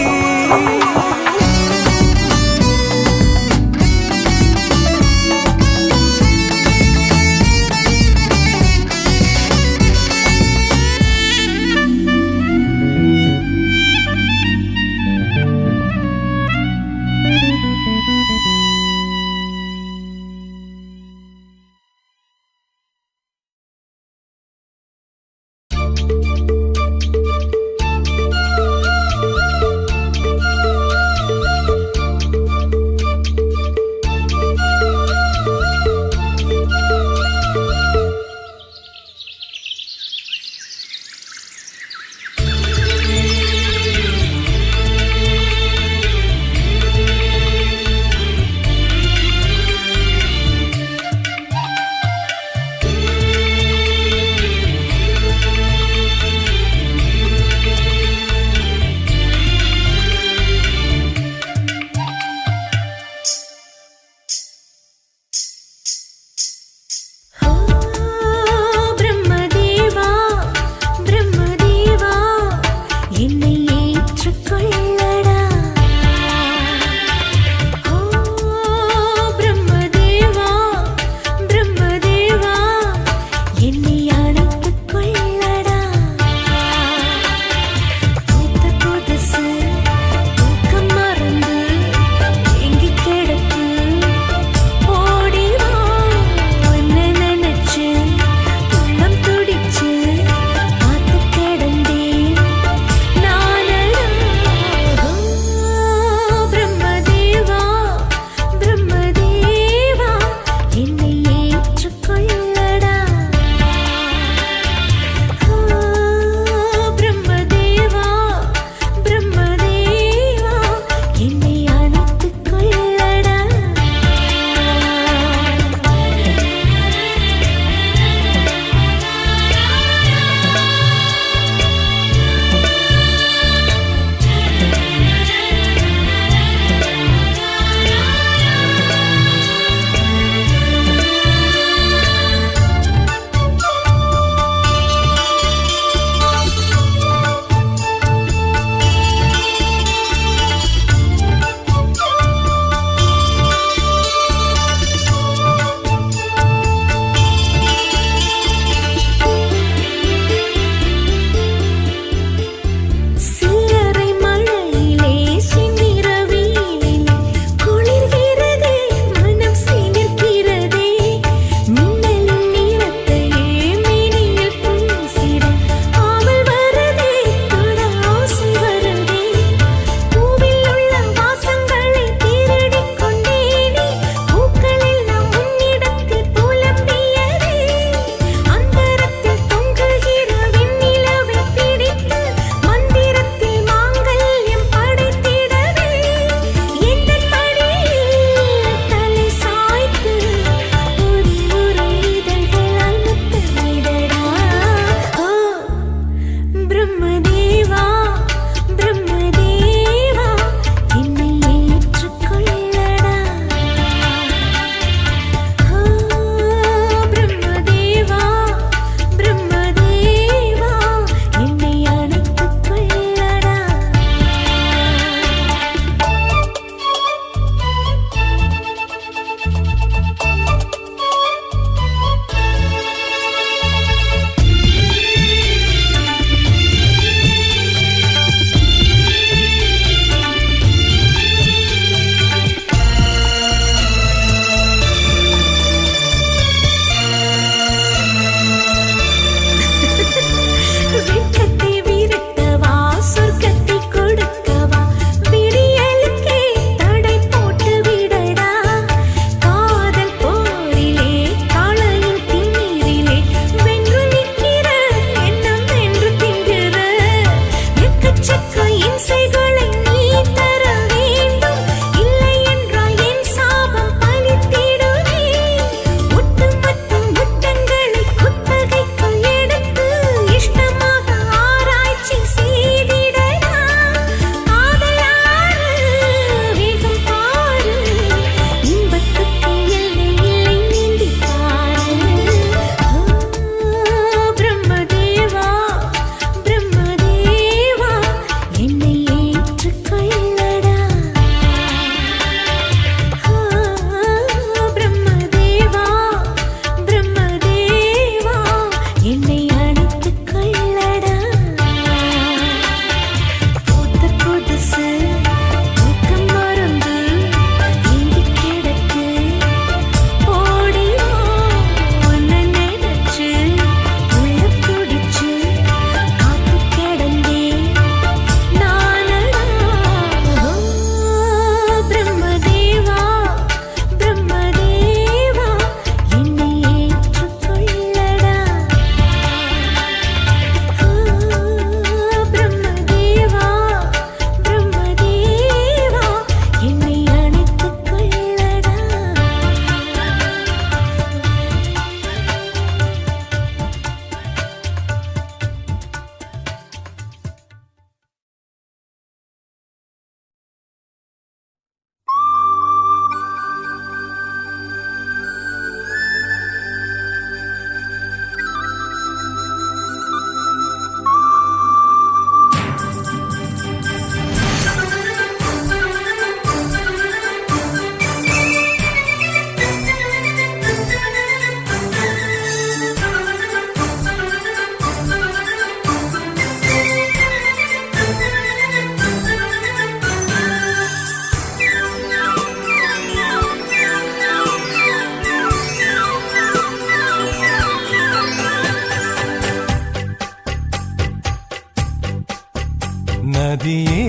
நதியே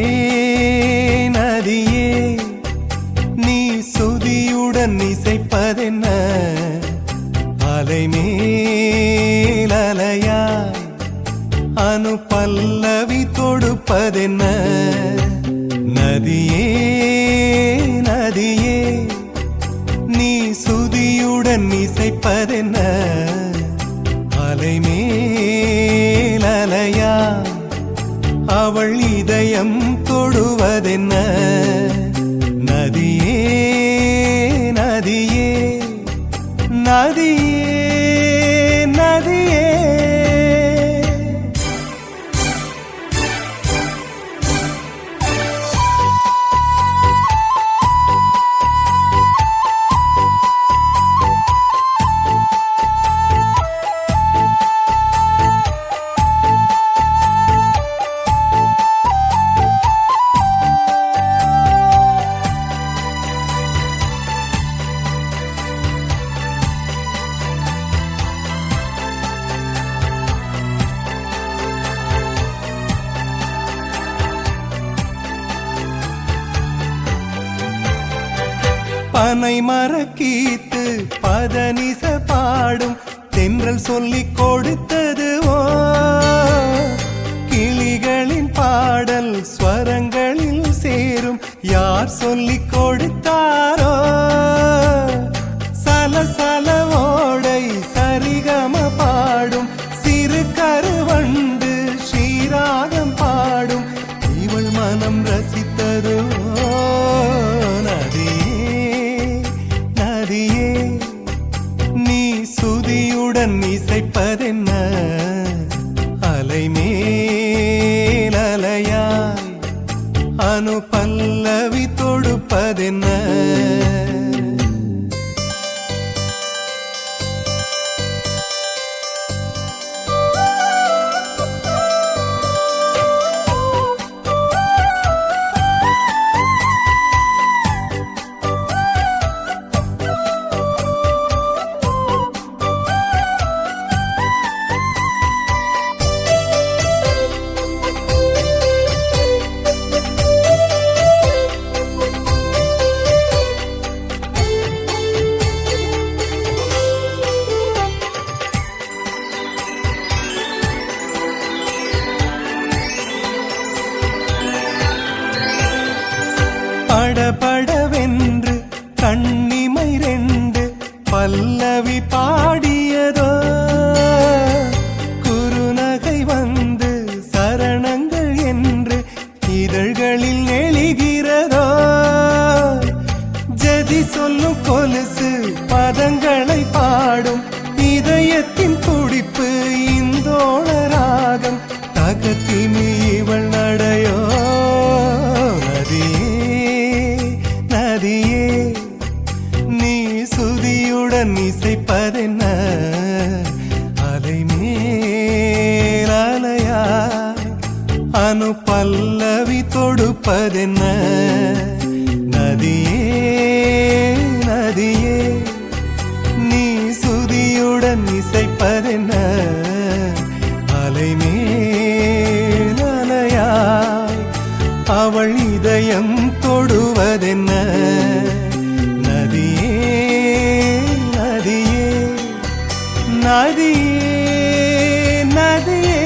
நதியே நீ சுதியுடன் இசைப்பதென்ன அலைமேல் அலையாய் அனு பல்லவி தொடுப்பதென்ன நதியே நதியே நீ சுதியுடன் இசைப்பதென்ன அலைமேல் அலையாய் அவள் இதயம் தொடுவதென்ன நதியே நதியே நதியே நதியே பனை மரக்கீத்து பதனிச பாடும் தென்றல் சொல்லிக் கொடுத்ததுவோ கிளிகளின் பாடல் ஸ்வரங்களில் சேரும் யார் சொல்லிக் கொடுத்தாரோ சலசல ஓடை சரிகம பாடும் சிறு கருவண்டு ஸ்ரீராகம் பாடும் இவள் மனம் ரசித்ததோ நீ சுதியுடன் இசைப்பதென்ன அலைமேல் அலையாய் அனு பல்லவி தொடுப்பதென்ன படபடவென்று கண்ணிமை ரெண்டு பல்லவி பாடியதோ குறுநகை வந்து சரணங்கள் என்று இதழ்களில் நெளிகிறதோ ஜதி சொல்லும் கொலுசு பதங்களை பாடும் இதயத்தின் துடிப்பு இந்தோள ராகம் தகத்தினி இவள் நடையோ நதியே நீ சுதியுடன் இசைப்பதென்ன அலைமேல் அலையாய் அனு பல்லவி தொடுப்பதென்ன நதியே நதியே நீ சுதியுடன் இசைப்பதென்ன அலைமேல் அலையாய் அவள் இதயம் தொடுவதென்ன நதியே நதியே நதியே நதியே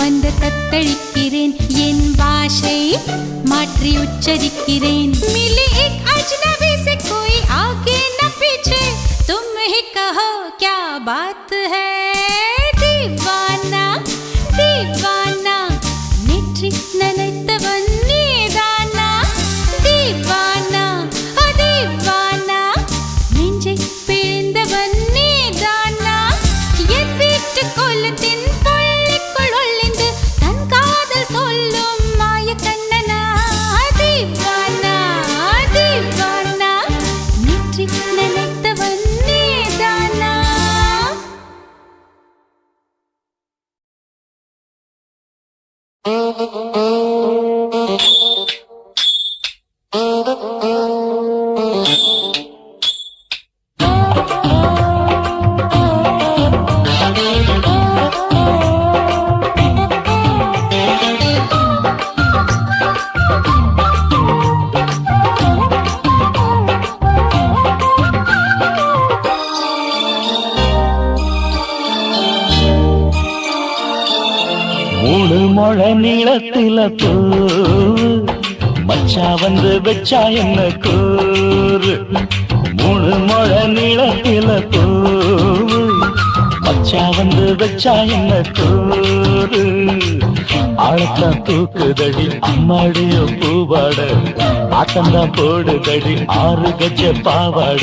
வந்து தத்தளிக்கிறேன் என் பாஷை மாற்றி உச்சரிக்கிறேன் मिली एक अजनबी से कोई आगे न पीछे तुम ही कहो क्या बात है दीवाना दीवाना नेற்றி நினைத்தவன் நீதானா दीवाना दीवाना நெஞ்சை பிழிந்தவன் நீதானா என் வீட்டு கொல்லத்தின் பள்ளிக்குள் ஒளிந்து தன் காதல் சொல்லும் மாய கண்ணனா दीवाना दीवाना நேற்றி நினைத்தவன் நீதானா மூணு முழ நீளத்தில பூ மச்சா வந்து வச்சா என்ன கூறு மூணு முழ நீளத்தில பூ மச்சா வந்து வச்சா என்ன கூறு ஆழத்தான் தூக்குதடி அம்மாடிய பூவாட ஆட்டந்தான் போடுதடி 6 கஜ பாவாட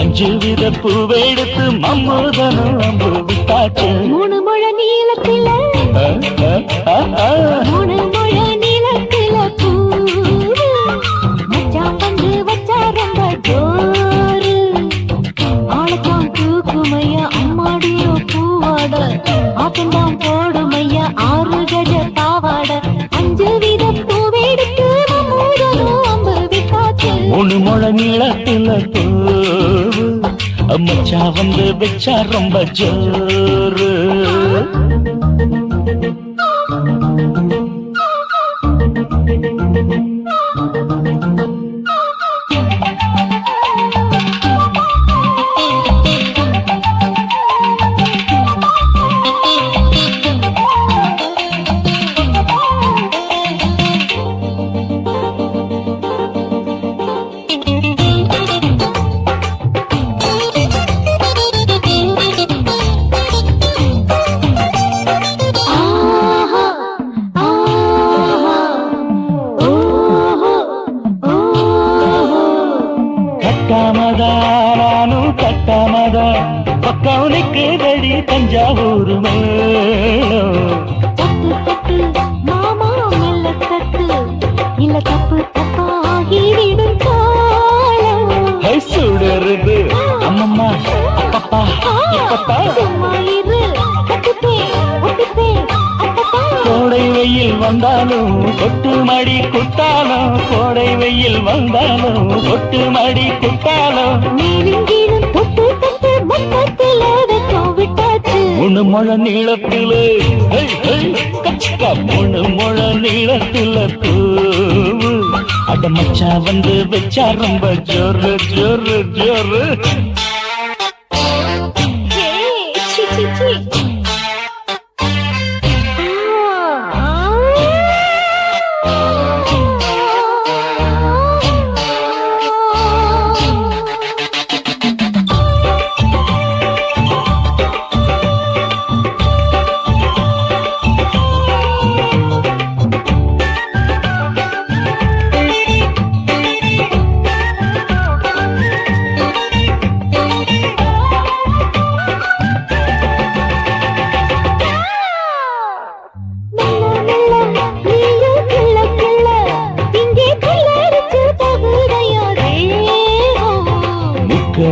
5 வித பூவை எடுத்து மம்மூதனும் அம்பு விட்டாச்சு மூணு முழ நீளத்தில மூணு முழ நீளத்தில பூ மச்சான் வந்து வச்சா ரொம்ப ஜோரு ஆளத்தான் தூக்குமையா அம்மாடியோ பூவாட ஆட்டந்தான் போடுமையா 6 கஜ பாவாட 5 வித பூவெடுத்து மம்மூதனும் அம்பு விட்டாச்சு மூணு முழ நீளத்தில பூ மச்சா வந்து வச்சா ரொம்ப ஜோரு பக்கம் நிற்குதடி தஞ்சாவூர் மேளம் தட்டு தட்டு மாமா மெல்ல தட்டு இல்ல தப்பு தப்பாகிவிடும் காலம் சுடருது அம்மம்மா அப்பப்பா இப்பப்பா சும்மா இரு கட்டுப்பே ஒட்டுப்பே அப்பப்பா கோடை வெயில் வந்தாலும் கொட்டு மடி குத்தாலும் கோடை வெயில் வந்தாலும் கொட்டு மடி குத்தாலும் நீலிங்கீனும் தொட்டு தொட்டு மொத்தத்தில் வெக்கம் விட்டாச்சு மூணு முழ நீளத்திலே கச்சிக்கா மூணு முழ நீளத்தில பூவு அட மச்சா வந்து வச்சா ரொம்ப ஜோரு ஜோரு ஜோரு சி சி சி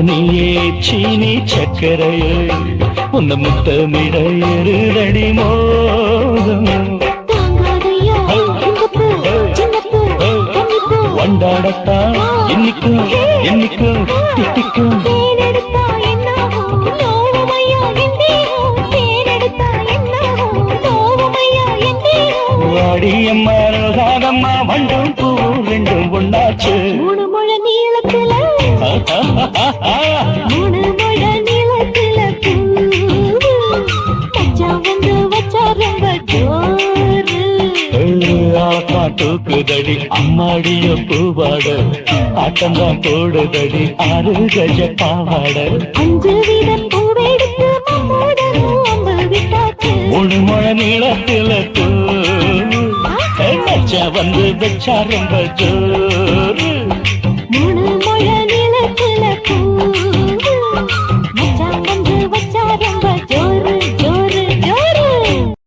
நீயே சீனி சக்கரையே உன்ன முத்தமிட எருதடி மோகம் வண்டாடத்தான் என்னைக்கும் என்னைக்கும் திட்டிக்கும் வாடியம்மா ராதம்மா வண்டும் பூ ரெண்டும் ஒண்ணாச்சு மூணு முழ நீளத்துல மூணு முழ நீளத்துல பூ மச்சான் வந்து வச்சா ரொம்ப ஜோர் தூக்குதடி அம்மாடிய பூவாட ஆட்டந்தான் போடுதடி 6 கஜ பாவாட 5 வீத பூவெடுத்து மம்மோடனும் அம்பு விட்டாச்சு 3 முழ நீளத்தில நச்ச வந்து வச்சா ரொம்ப ஜோரு 3